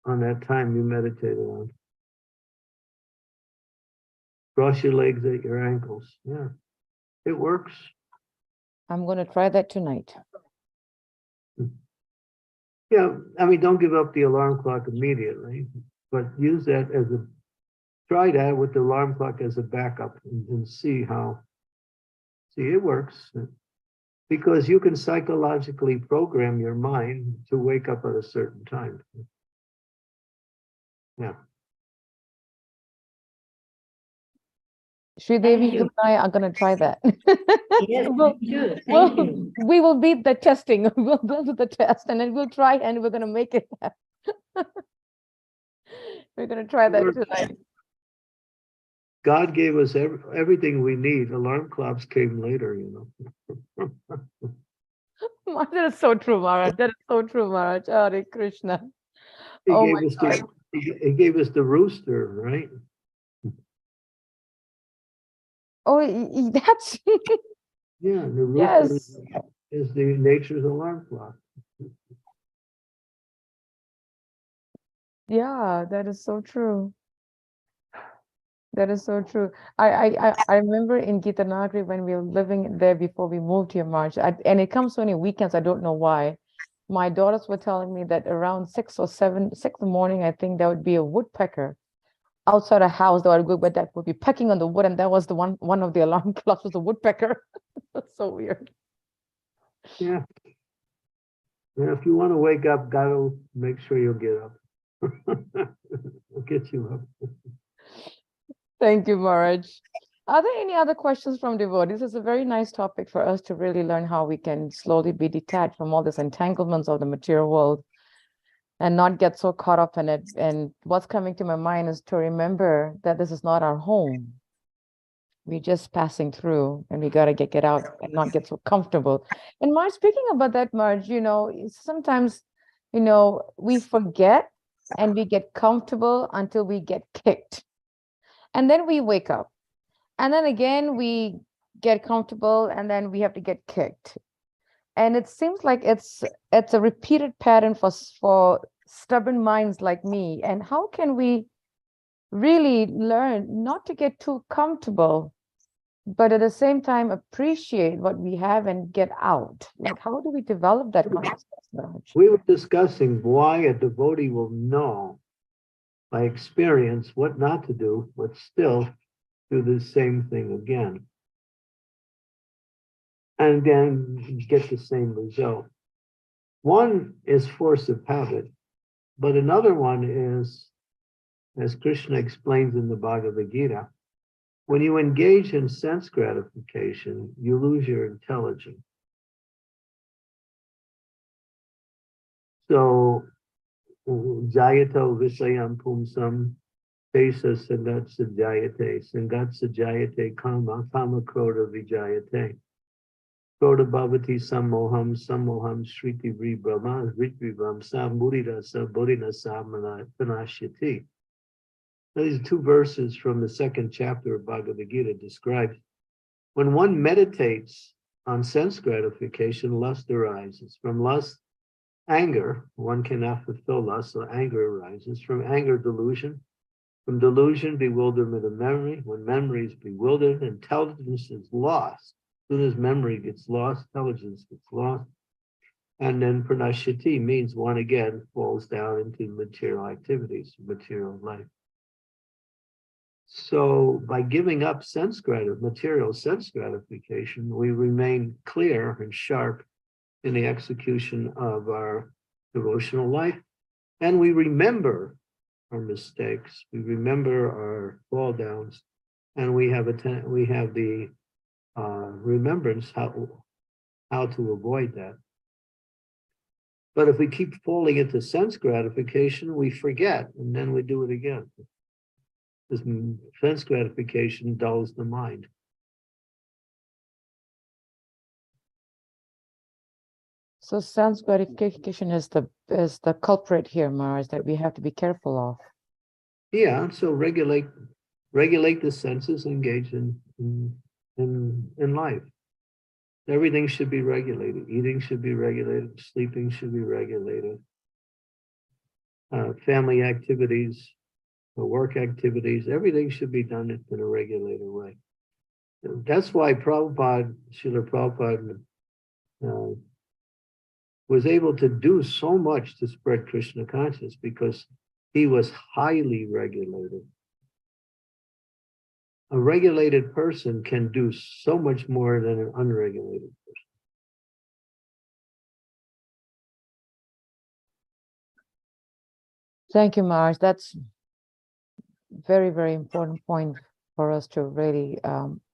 on that time you meditated on. Cross your legs at your ankles. Yeah, it works. I'm going to try that tonight. Yeah, I mean, don't give up the alarm clock immediately, but use that as try that with the alarm clock as a backup and see it works. Because you can psychologically program your mind to wake up at a certain time. Yeah. Sri Devi, Thank you you. and I are going to try that. Yes, We'll- thank you. Thank well, you. we will beat the testing. We'll do the test and then we'll try and we're going to make it. We're going to try that tonight. God gave us everything we need. Alarm clocks came later, you know. That is so true, Maharaj. That is so true, Maharaj. Hare Krishna. He Oh gave my us God. he gave us the rooster, right? Oh, that's Yeah, the rooster yes. is the nature's alarm clock. Yeah, that is so true. That is so true. I remember in Gitanagari when we were living there before we moved here, March, and it comes so many weekends, I don't know why. My daughters were telling me that around 6 or 7, 6 in the morning, I think there would be a woodpecker outside a house that would be pecking on the wood, and that was the one of the alarm clocks was a woodpecker. That's so weird. Yeah. And if you want to wake up, God will make sure you'll get up. We'll get you up. Thank you, Maharaj. Are there any other questions from devotees? It's a very nice topic for us to really learn how we can slowly be detached from all these entanglements of the material world and not get so caught up in it. And what's coming to my mind is to remember that this is not our home. We're just passing through and we got to get out and not get so comfortable. And Marge, speaking about that, Marge, sometimes, we forget and we get comfortable until we get kicked. And then we wake up. And then again, we get comfortable and then we have to get kicked. And it seems like it's a repeated pattern for stubborn minds like me. And how can we really learn not to get too comfortable, but at the same time appreciate what we have and get out? Like, how do we develop that consciousness? We were discussing why a devotee will know by experience what not to do, but still do the same thing again. And then get the same result. One is force of habit, but another one is, as Krishna explains in the Bhagavad Gita, when you engage in sense gratification, you lose your intelligence. So, Jayato Visayam Pumsam, Tesa Sangat Sajayate, Sangat Sajayate Kama, Kama Kroda Vijayate. Kroda Bhavati Sammoham, Sammoham Shriti Vibrahma, Vibraham Sam Murida Saburina Samana Panashyati. These are two verses from the second chapter of Bhagavad Gita describes when one meditates on sense gratification, lust arises. From lust, anger, one cannot fulfill lust, so anger arises. From anger, delusion. From delusion, bewilderment of memory. When memory is bewildered, intelligence is lost. As soon as memory gets lost, intelligence gets lost. And then pranashyati means one again falls down into material activities, material life. So by giving up material sense gratification, we remain clear and sharp in the execution of our devotional life. And we remember our mistakes, we remember our fall downs, and we have the remembrance how to avoid that. But if we keep falling into sense gratification, we forget, and then we do it again. This sense gratification dulls the mind. So sense gratification is the culprit here, Maharaj, that we have to be careful of. Yeah, so regulate the senses, engage in life. Everything should be regulated. Eating should be regulated. Sleeping should be regulated. Family activities, work activities, everything should be done in a regulated way. That's why Srila Prabhupada was able to do so much to spread Krishna consciousness because he was highly regulated. A regulated person can do so much more than an unregulated person. Thank you, Maharaj. That's very, very important point for us to really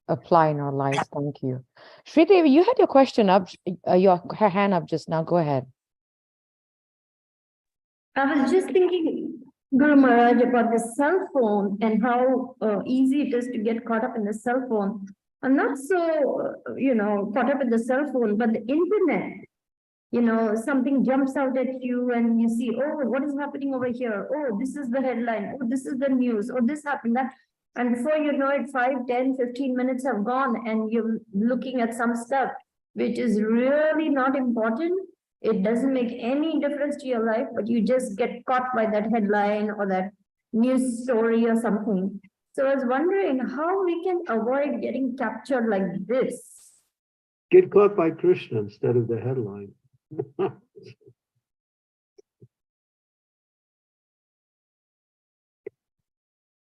apply in our lives. Thank you. Sridevi, you had your question up, her hand up just now. Go ahead. I was just thinking, Guru Maharaj, about the cell phone and how easy it is to get caught up in the cell phone. I'm not so, caught up in the cell phone, but the internet. Something jumps out at you and you see, oh, what is happening over here? Oh, this is the headline. Oh, this is the news. Oh, this happened, that. And before you know it, 5, 10, 15 minutes have gone and you're looking at some stuff which is really not important. It doesn't make any difference to your life, but you just get caught by that headline or that news story or something. So I was wondering how we can avoid getting captured like this. Get caught by Krishna instead of the headline.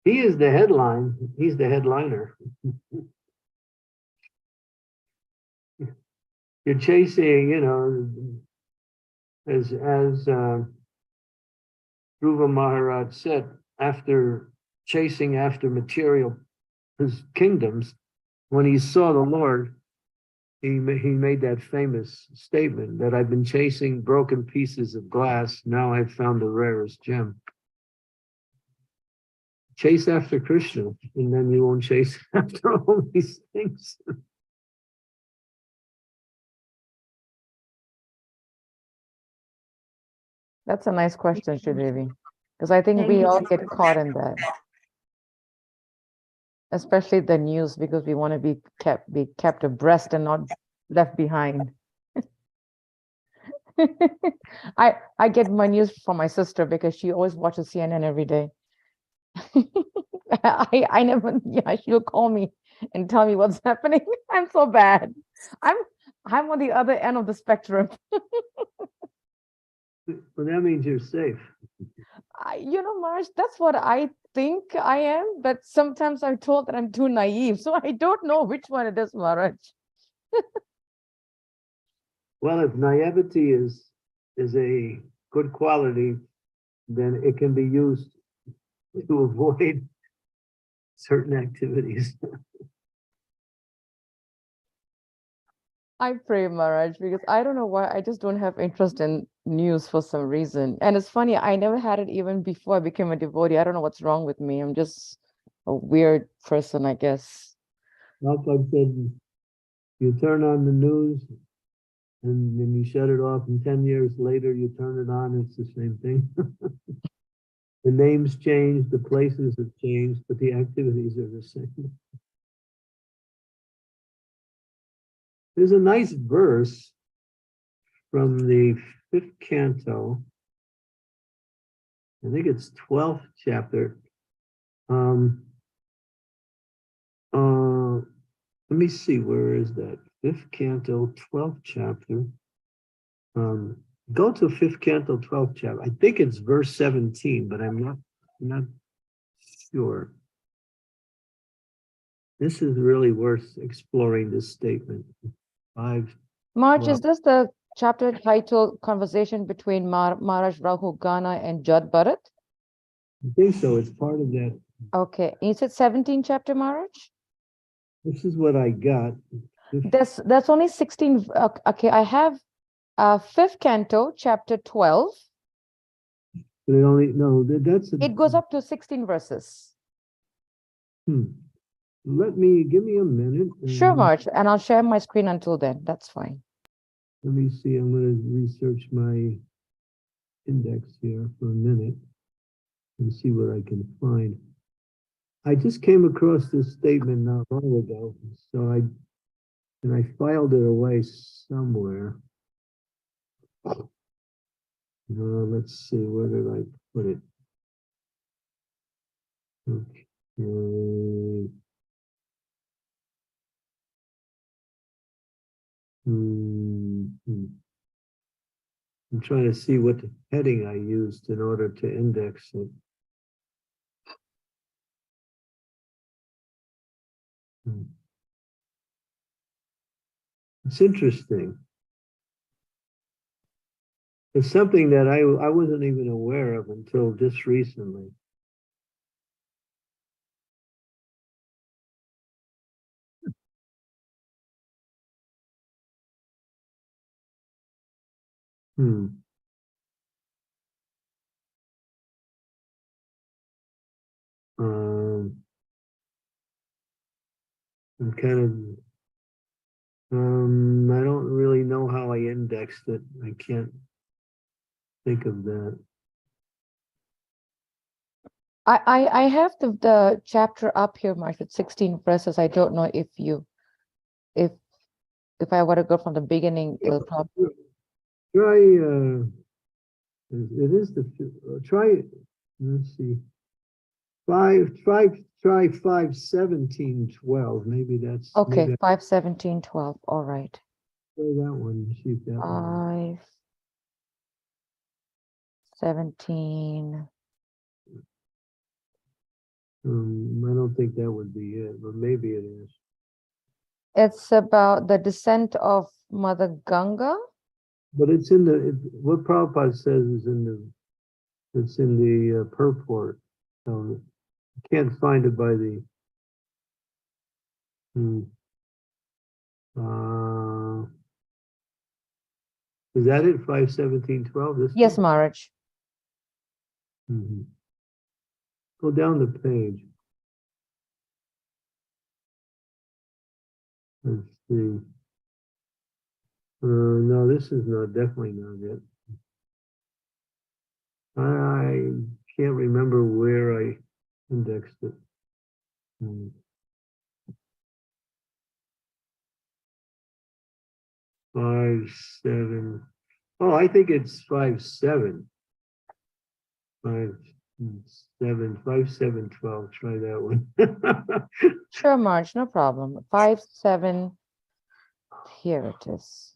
He is the headline. He's the headliner. You're chasing, as Dhruva Maharaj said, after chasing after material kingdoms, when he saw the Lord, he made that famous statement that I've been chasing broken pieces of glass. Now I've found the rarest gem. Chase after Krishna, and then you won't chase after all these things. That's a nice question, Sridevi, because I think we all get caught in that, especially the news, because we want to be kept abreast and not left behind. I get my news from my sister because she always watches CNN every day. I never, she'll call me and tell me what's happening. I'm so bad. I'm on the other end of the spectrum. Well, that means you're safe. Maharaj, that's what I think I am, but sometimes I'm told that I'm too naive, so I don't know which one it is, Maharaj. Well, if naivety is is a good quality, then it can be used to avoid certain activities. I pray, Maharaj, because I don't know why I just don't have interest in news for some reason. And it's funny, I never had it even before I became a devotee. I don't know what's wrong with me. I'm just a weird person, I guess. Prabhupada said, you turn on the news and then you shut it off, and 10 years later you turn it on, it's the same thing. The names change, the places have changed, but the activities are the same. There's a nice verse from the 5th canto. I think it's 12th chapter. Let me see, where is that? 5th canto, 12th chapter. Go to 5th canto, 12th chapter. I think it's verse 17, but I'm not sure. This is really worth exploring, this statement. March, Well, is this the chapter titled Conversation between Maharaj Rahu Gana and Jad Bharat? I think so. It's part of that. Okay. You said 17 chapter, Maharaj? This is what I got. That's only 16. Okay, I have 5th canto, chapter 12. But it only, no, that's a, It goes up to 16 verses. Give me a minute. Sure, March, and I'll share my screen until then. That's fine. Let me see. I'm going to research my index here for a minute and see what I can find. I just came across this statement not long ago, so I filed it away somewhere. Let's see, where did I put it? Okay. I'm trying to see what heading I used in order to index it. It's interesting. It's something that I wasn't even aware of until just recently. I'm kind of, I don't really know how I indexed it. I can't think of that. I have the chapter up here, March, with 16 verses. I don't know if I were to go from the beginning, it'll probably. Try, it is try, let's see. Try 5:17:12. Maybe that's Okay, maybe 5:17:12. All right. try that one. See if that one. 5:17. I don't think that would be it, but maybe it is. It's about the descent of Mother Ganga. But it's in what Prabhupada says is it's in the purport. So I can't find it by the. Is that it? 5:17:12. This. Yes, Maharaj. Go down the page. Let's see. No, this is definitely not it. I can't remember where I indexed it. 5:7. Oh, I think it's 5:7. 5:7. 5:7:12. Try that one. Sure, Marge, no problem. 5:7. Here it is.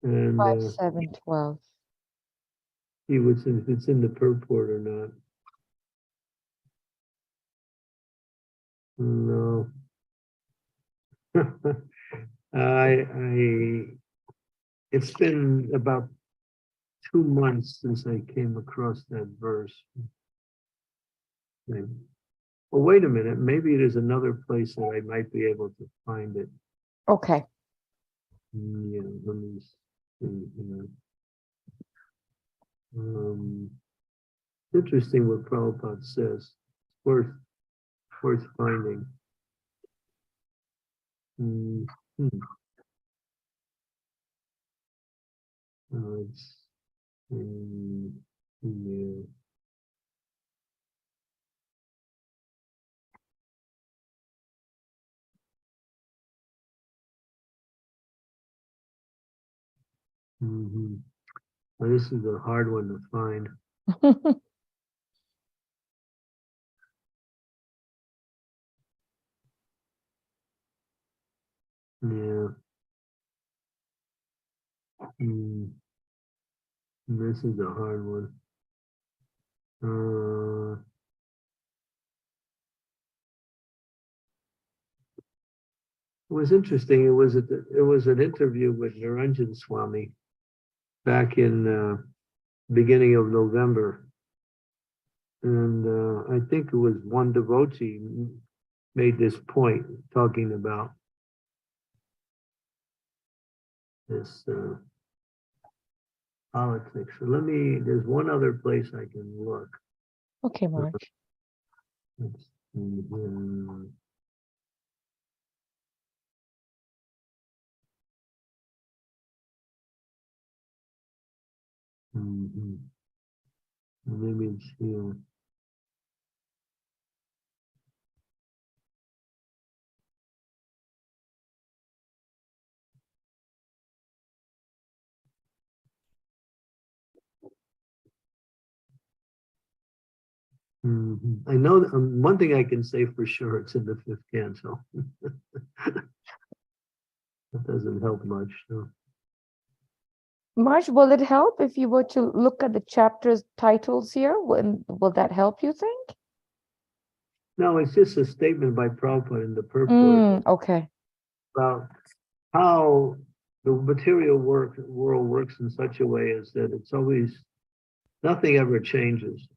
And 5:7:12. see if it's in the purport or not. No. It's been about 2 months since I came across that verse. Okay. Well, wait a minute, maybe there's another place that I might be able to find it. Okay. Yeah, let me see here. Interesting what Prabhupada says. Worth finding. Mhm. It's yeah. Mhm. Well, this is a hard one to find. Yeah. This is a hard one. It was interesting. It was an interview with Niranjan Swami back in beginning of November, and I think it was one devotee made this point talking about this politics. So there's one other place I can look. Okay, Marge. Let's see here. Maybe it's here. I know that, one thing I can say for sure, it's in the 5th canto. That doesn't help much. So. Marge, will it help if you were to look at the chapters titles here? Will that help, you think? No, it's just a statement by Prabhupada in the purport Okay. about how the material world works in such a way is that it's always, nothing ever changes.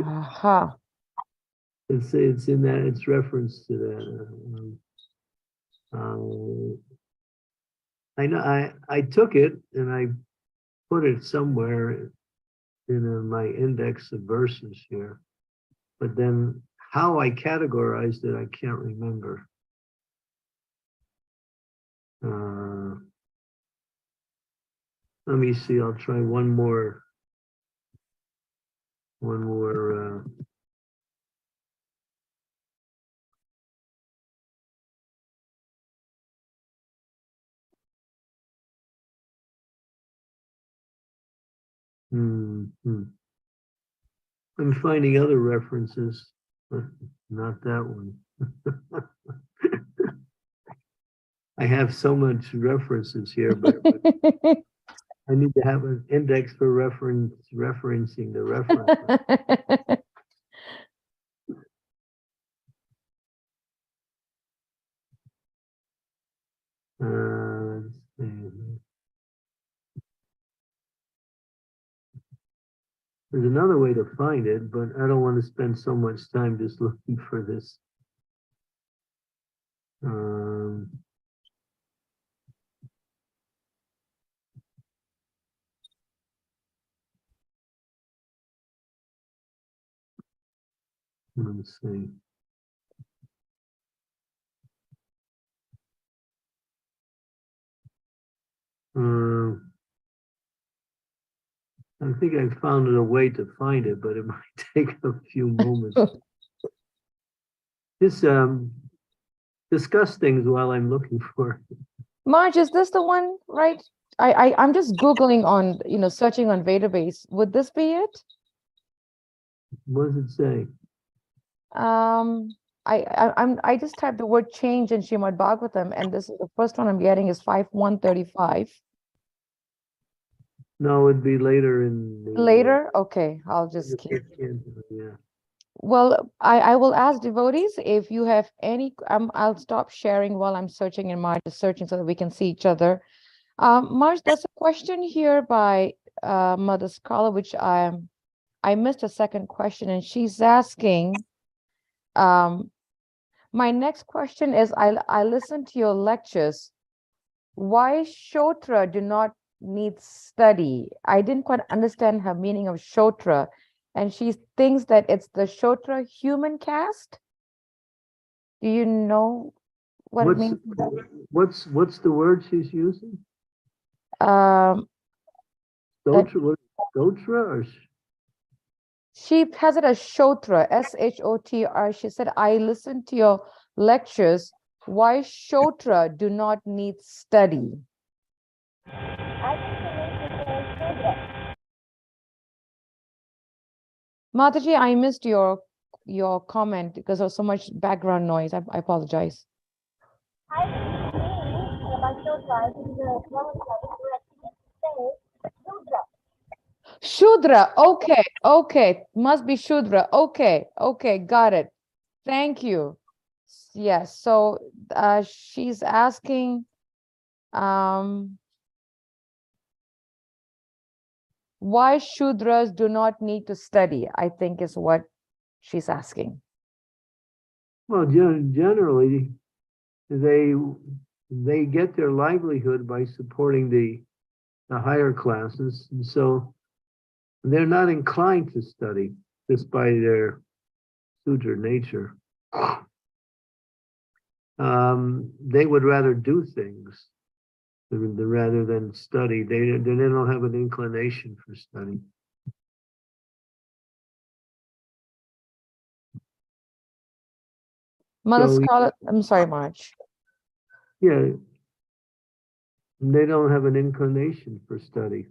Aha. It's in that, it's reference to that. I know I took it and I put it somewhere in my index of verses here, but then how I categorized it, I can't remember. Let me see, I'll try one more. I'm finding other references, but not that one. I have so much references here, but I need to have an index for referencing the reference. Let's see. There's another way to find it, but I don't want to spend so much time just looking for this. Let me see. I think I found a way to find it, but it might take a few moments. Just discuss things while I'm looking for it. Marge, is this the one, right? I'm just Googling on, searching on database. Would this be it? What does it say? I just typed the word change in Srimad Bhagavatam, and this is the first one I'm getting is 5.135. No, it'd be later in the Later? Okay, I'll just keep. Yeah. Well, I will ask devotees if you have any, I'll stop sharing while I'm searching and Marge is searching so that we can see each other. Marge, there's a question here by Mother Scholar, which I missed a second question, and she's asking, my next question is, I listened to your lectures. Why Shotra do not need study? I didn't quite understand her meaning of Shotra, and she thinks that it's the Shotra human caste. Do you know what it means? What's the word she's using? That Dotra, Dotra or she has it as Shotra, Shotra. She said, I listened to your lectures. Why Shotra do not need study? Mataji, I missed your comment because there was so much background noise. I apologize. Shudra, okay, must be Shudra. Okay, got it. Thank you. Yes, so she's asking, why Shudras do not need to study, I think is what she's asking. Well, generally, they get their livelihood by supporting the higher classes, and so they're not inclined to study just by their Sudra nature. They would rather do things rather than study. They don't have an inclination for study. Mother So, Scarlet, I'm sorry, Marge. yeah, they don't have an inclination for study.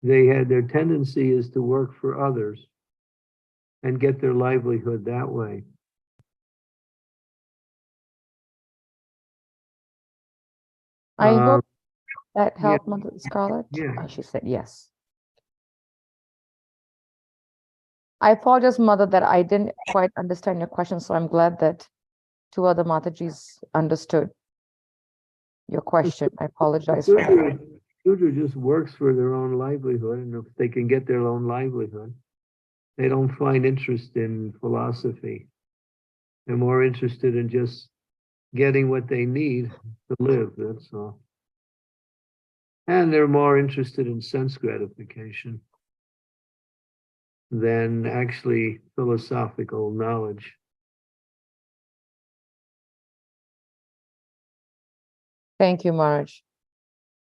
Their tendency is to work for others and get their livelihood that way. I hope that helped, yeah, Mother Scarlet. yeah. She said yes. I apologize, Mother, that I didn't quite understand your question, so I'm glad that two other Matajis understood your question. I apologize for that. Shudra just works for their own livelihood, and if they can get their own livelihood, they don't find interest in philosophy. They're more interested in just getting what they need to live, that's all. And they're more interested in sense gratification than actually philosophical knowledge. Thank you, Maharaj.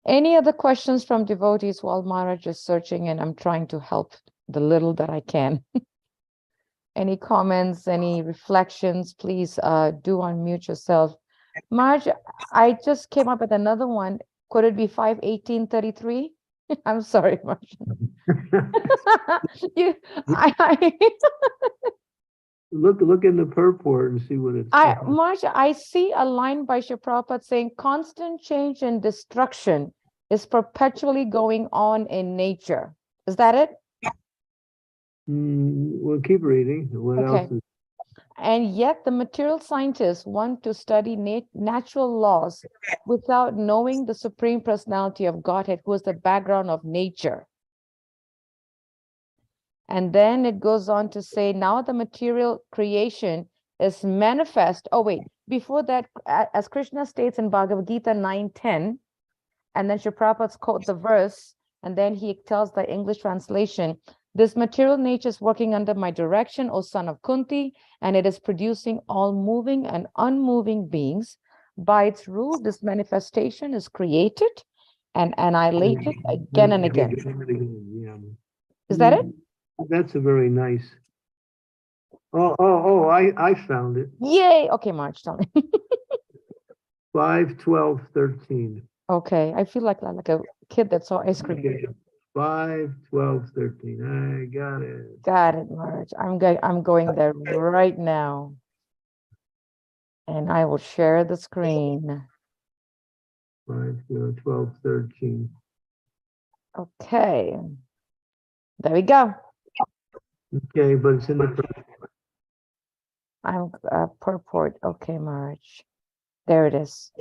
Any other questions from devotees while Maharaj is searching and I'm trying to help the little that I can? Any comments, any reflections, please do unmute yourself. Maharaj, I just came up with another one. Could it be 5:18:33? I'm sorry, Maharaj. Look in the purport and see what it's Maharaj, I see a line by Shri Prabhupada saying constant change and destruction is perpetually going on in nature. Is that it? We'll keep reading. What else is? And yet the material scientists want to study natural laws without knowing the Supreme Personality of Godhead, who is the background of nature. And then it goes on to say, now the material creation is manifest. Oh, wait, before that, as Krishna states in Bhagavad Gita 9:10, and then Shri Prabhupada quotes the verse, and then he tells the English translation, this material nature is working under my direction, O son of Kunti, and it is producing all moving and unmoving beings. By its rule, this manifestation is created and annihilated again and again. Yeah. Is that it? That's a very nice. I found it. Yay. Okay, Marge, tell me. 5:12:13. Okay, I feel like a kid that saw ice cream. Okay. 5:12:13. I got it. Got it, Marge. I'm going there right now. And I will share the screen. 5:12:13. Okay. There we go. Okay, but it's in the I'm purport. Okay, Marge. There it is.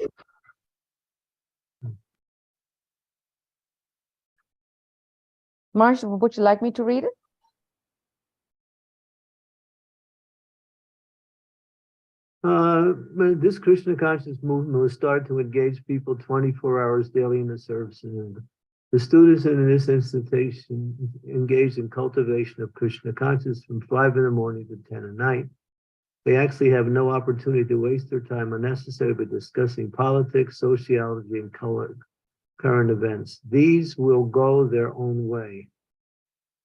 Marsh, would you like me to read it? This Krishna conscious movement was started to engage people 24 hours daily in the service. And the students in this institution engaged in cultivation of Krishna consciousness from 5 in the morning to 10 at night. They actually have no opportunity to waste their time unnecessarily by discussing politics, sociology, and current events. These will go their own way.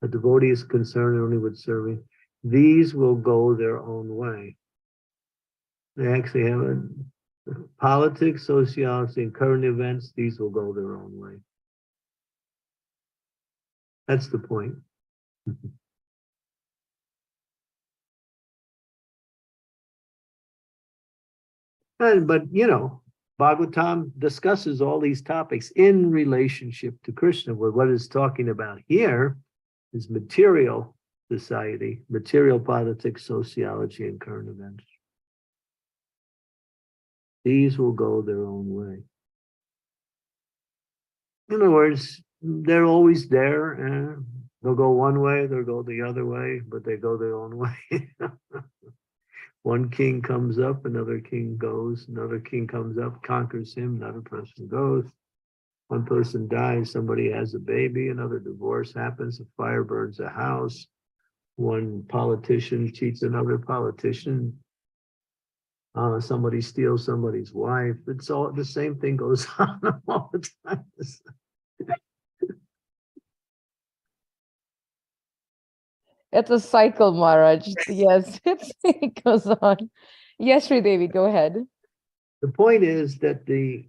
A devotee is concerned only with serving. These will go their own way. They actually have politics, sociology, and current events. These will go their own way. That's the point. But you know, Bhagavatam discusses all these topics in relationship to Krishna. What it's talking about here is material society, material politics, sociology, and current events. These will go their own way. In other words, they're always there, and they'll go one way, they'll go the other way, but they go their own way. One king comes up, another king goes, another king comes up, conquers him, another person goes. One person dies, somebody has a baby, another divorce happens, a fire burns a house. One politician cheats another politician. Somebody steals somebody's wife. It's all the same thing goes on all the time. It's a cycle, Maharaj. Yes, it goes on. Yes, Sridevi, go ahead. The point is that the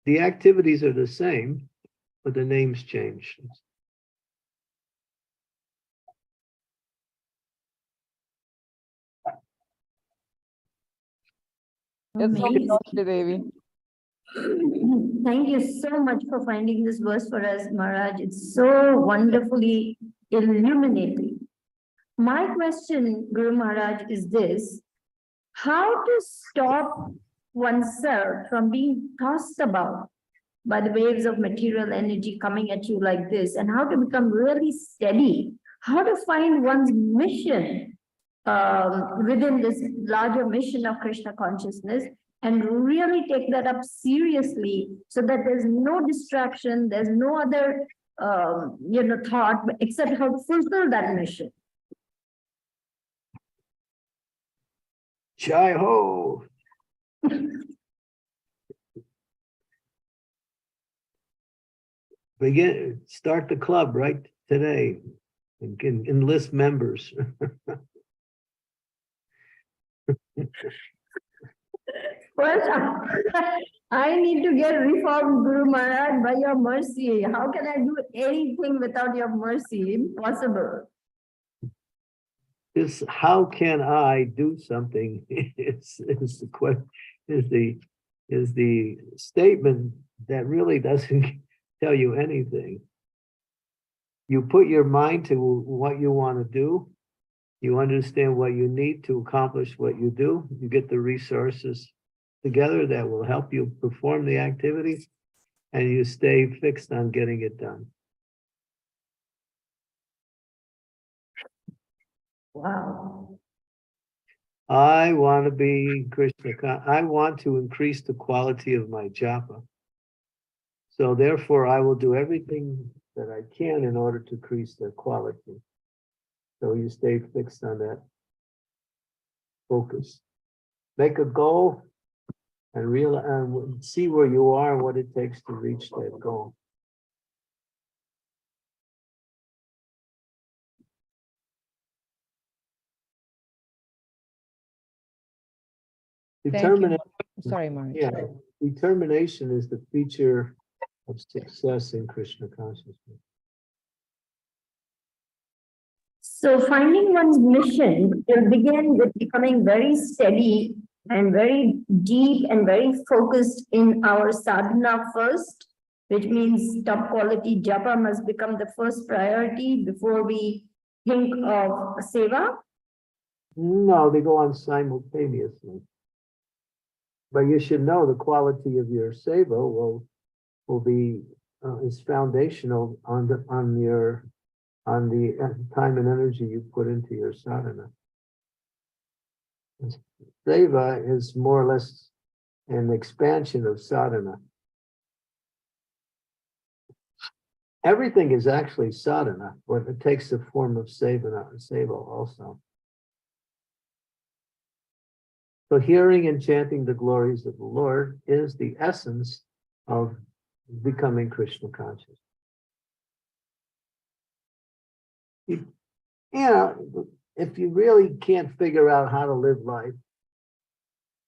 activities are the same, but the names change. It's all Amazing. yours, Sridevi. Thank you so much for finding this verse for us, Maharaj. It's so wonderfully illuminating. My question, Guru Maharaj, is this: how to stop oneself from being tossed about by the waves of material energy coming at you like this, and how to become really steady, how to find one's mission within this larger mission of Krishna consciousness, and really take that up seriously, so that there's no distraction, there's no other thought except how to fulfill that mission. Jai ho! Start the club right today and can enlist members. First, I need to get reformed, Guru Maharaj, by your mercy. How can I do anything without your mercy? Impossible. This how can I do something is the question, is the statement that really doesn't tell you anything. You put your mind to what you want to do, you understand what you need to accomplish what you do, you get the resources together that will help you perform the activities, and you stay fixed on getting it done. Wow. I want to be Krishna. I want to increase the quality of my japa. So therefore, I will do everything that I can in order to increase their quality. So you stay fixed on that focus. Make a goal and see where you are and what it takes to reach that goal. Thank you. Sorry, Maharaj. Yeah, determination is the feature of success in Krishna consciousness. So finding one's mission will begin with becoming very steady and very deep and very focused in our sadhana first, which means top quality japa must become the first priority before we think of seva. No, they go on simultaneously. But you should know the quality of your seva will be is foundational on your on the time and energy you put into your sadhana. Seva is more or less an expansion of sadhana. Everything is actually sadhana, but it takes the form of seva also. So hearing and chanting the glories of the Lord is the essence of becoming Krishna conscious. If you really can't figure out how to live life,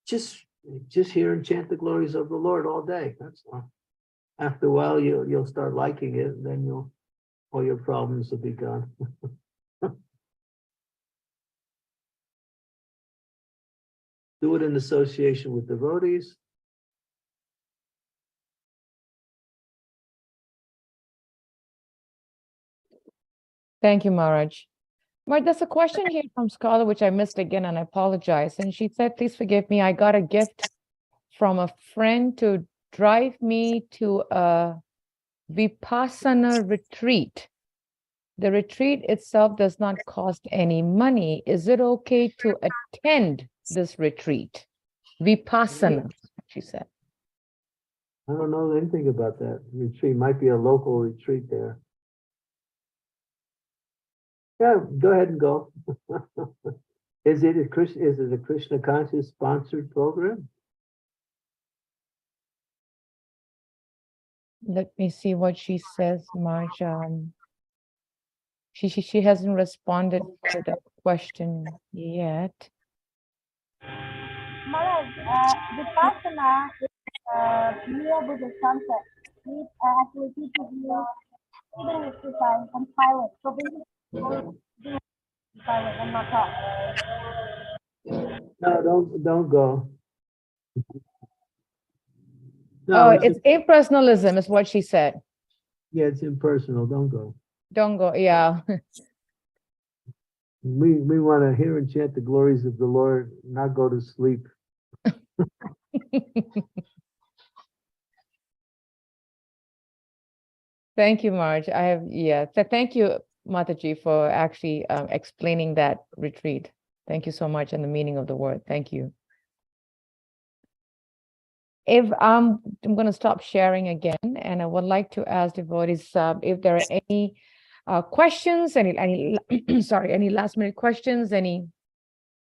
just hear and chant the glories of the Lord all day. That's all. After a while, you'll start liking it, and then all your problems will be gone. Do it in association with devotees. Thank you, Maharaj. Maharaj, there's a question here from Scholar, which I missed again, and I apologize. And she said, please forgive me. I got a gift from a friend to drive me to a Vipassana retreat. The retreat itself does not cost any money. Is it okay to attend this retreat? Vipassana, she said. I don't know anything about that retreat. Might be a local retreat there. Yeah, go ahead and go. Is it a Krishna conscious sponsored program? Let me see what she says, Marge. She hasn't responded to that question yet. Maharaj, Vipassana is near with the sunset. It actually teaches you breathing exercise and silence. So basically, silence and not talk. No, don't go. Oh, No, it's impersonalism is what she said. yeah, it's impersonal. Don't go. Don't go, yeah. We want to hear and chant the glories of the Lord, not go to sleep. Thank you, Marge. Thank you, Mataji, for actually explaining that retreat. Thank you so much, and the meaning of the word. Thank you. If I'm going to stop sharing again, and I would like to ask devotees if there are any questions, any sorry, any last minute questions, any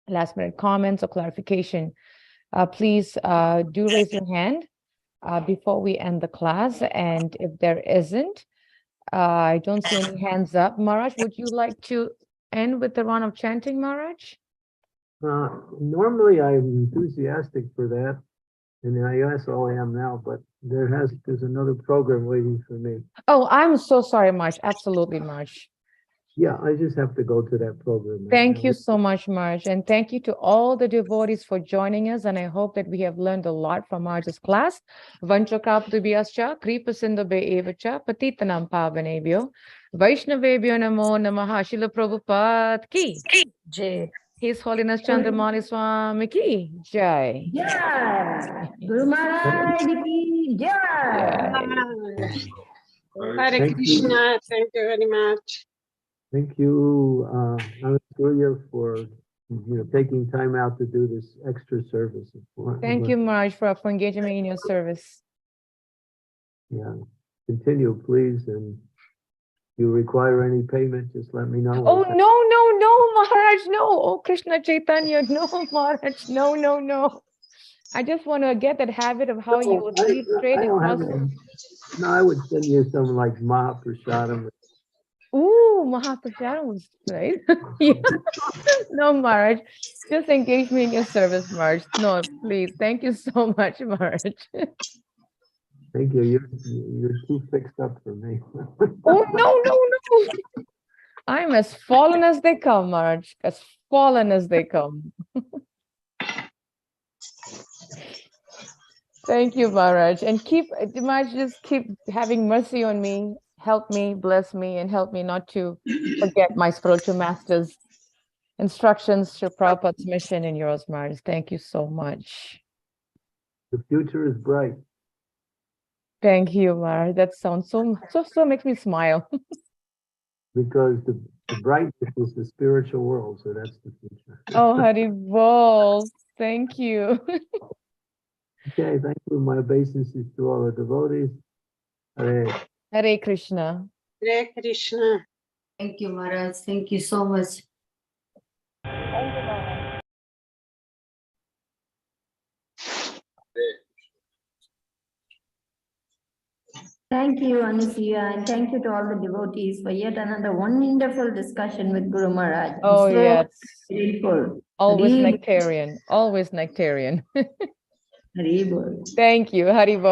last minute comments or clarification. Please do raise your hand before we end the class. And if there isn't, I don't see any hands up. Maharaj, would you like to end with the round of chanting, Maharaj? Normally, I'm enthusiastic for that, and I also am now. But there's another program waiting for me. Oh, I'm so sorry, Maharaj. Absolutely, Maharaj. Yeah, I just have to go to that program. Thank you so much, Maharaj. And thank you to all the devotees for joining us. And I hope that we have learned a lot from Maharaj's class. Vanchokaptubhyascha, Kripasindobe evacha, Patitanam pavanebhyo, Vaishnavebhyo namo namaha, Srila Prabhupada ki Jai. His Holiness Candramauli Swami ki Jai. Jai. Guru Maharaj ki Jai. Hare Thank you. Krishna, thank you very much. Thank you, Anasuya, for taking time out to do this extra service. Thank you, Maharaj, for engaging me in your service. Yeah, continue, please, and if you require any payment, just let me know. Oh, no, Maharaj, no. Oh, Krishna Chaitanya, no, Maharaj, no. I just want to get that habit of how you would lead straight I don't have across. any. No, I would send you some like Mahaprasadam. Ooh, Mahaprasad was right. Yeah. No, Maharaj, just engage me in your service, Maharaj. No, please. Thank you so much, Maharaj. Thank you. You're too fixed up for me. Oh, no. I'm as fallen as they come, Maharaj. As fallen as they come. Thank you, Maharaj. And Maharaj, just keep having mercy on me. Help me, bless me, and help me not to forget my spiritual master's instructions to Prabhupada's mission and yours, Maharaj. Thank you so much. The future is bright. Thank you, Maharaj. That sounds so makes me smile. because the brightness is the spiritual world, so that's the future. Oh, Haribol, thank you. Okay, thank you. My obeisances to all the devotees. Hare Hare Krishna. Hare Krishna. Thank you, Maharaj. Thank you so much. Thank you, Maharaj. Thank you, Anusuya, and thank you to all the devotees for yet another wonderful discussion with Guru Maharaj. I'm Oh, so yes. grateful. Always Hari nectarian, always nectarian. Hari Bol. Thank you, Haribol.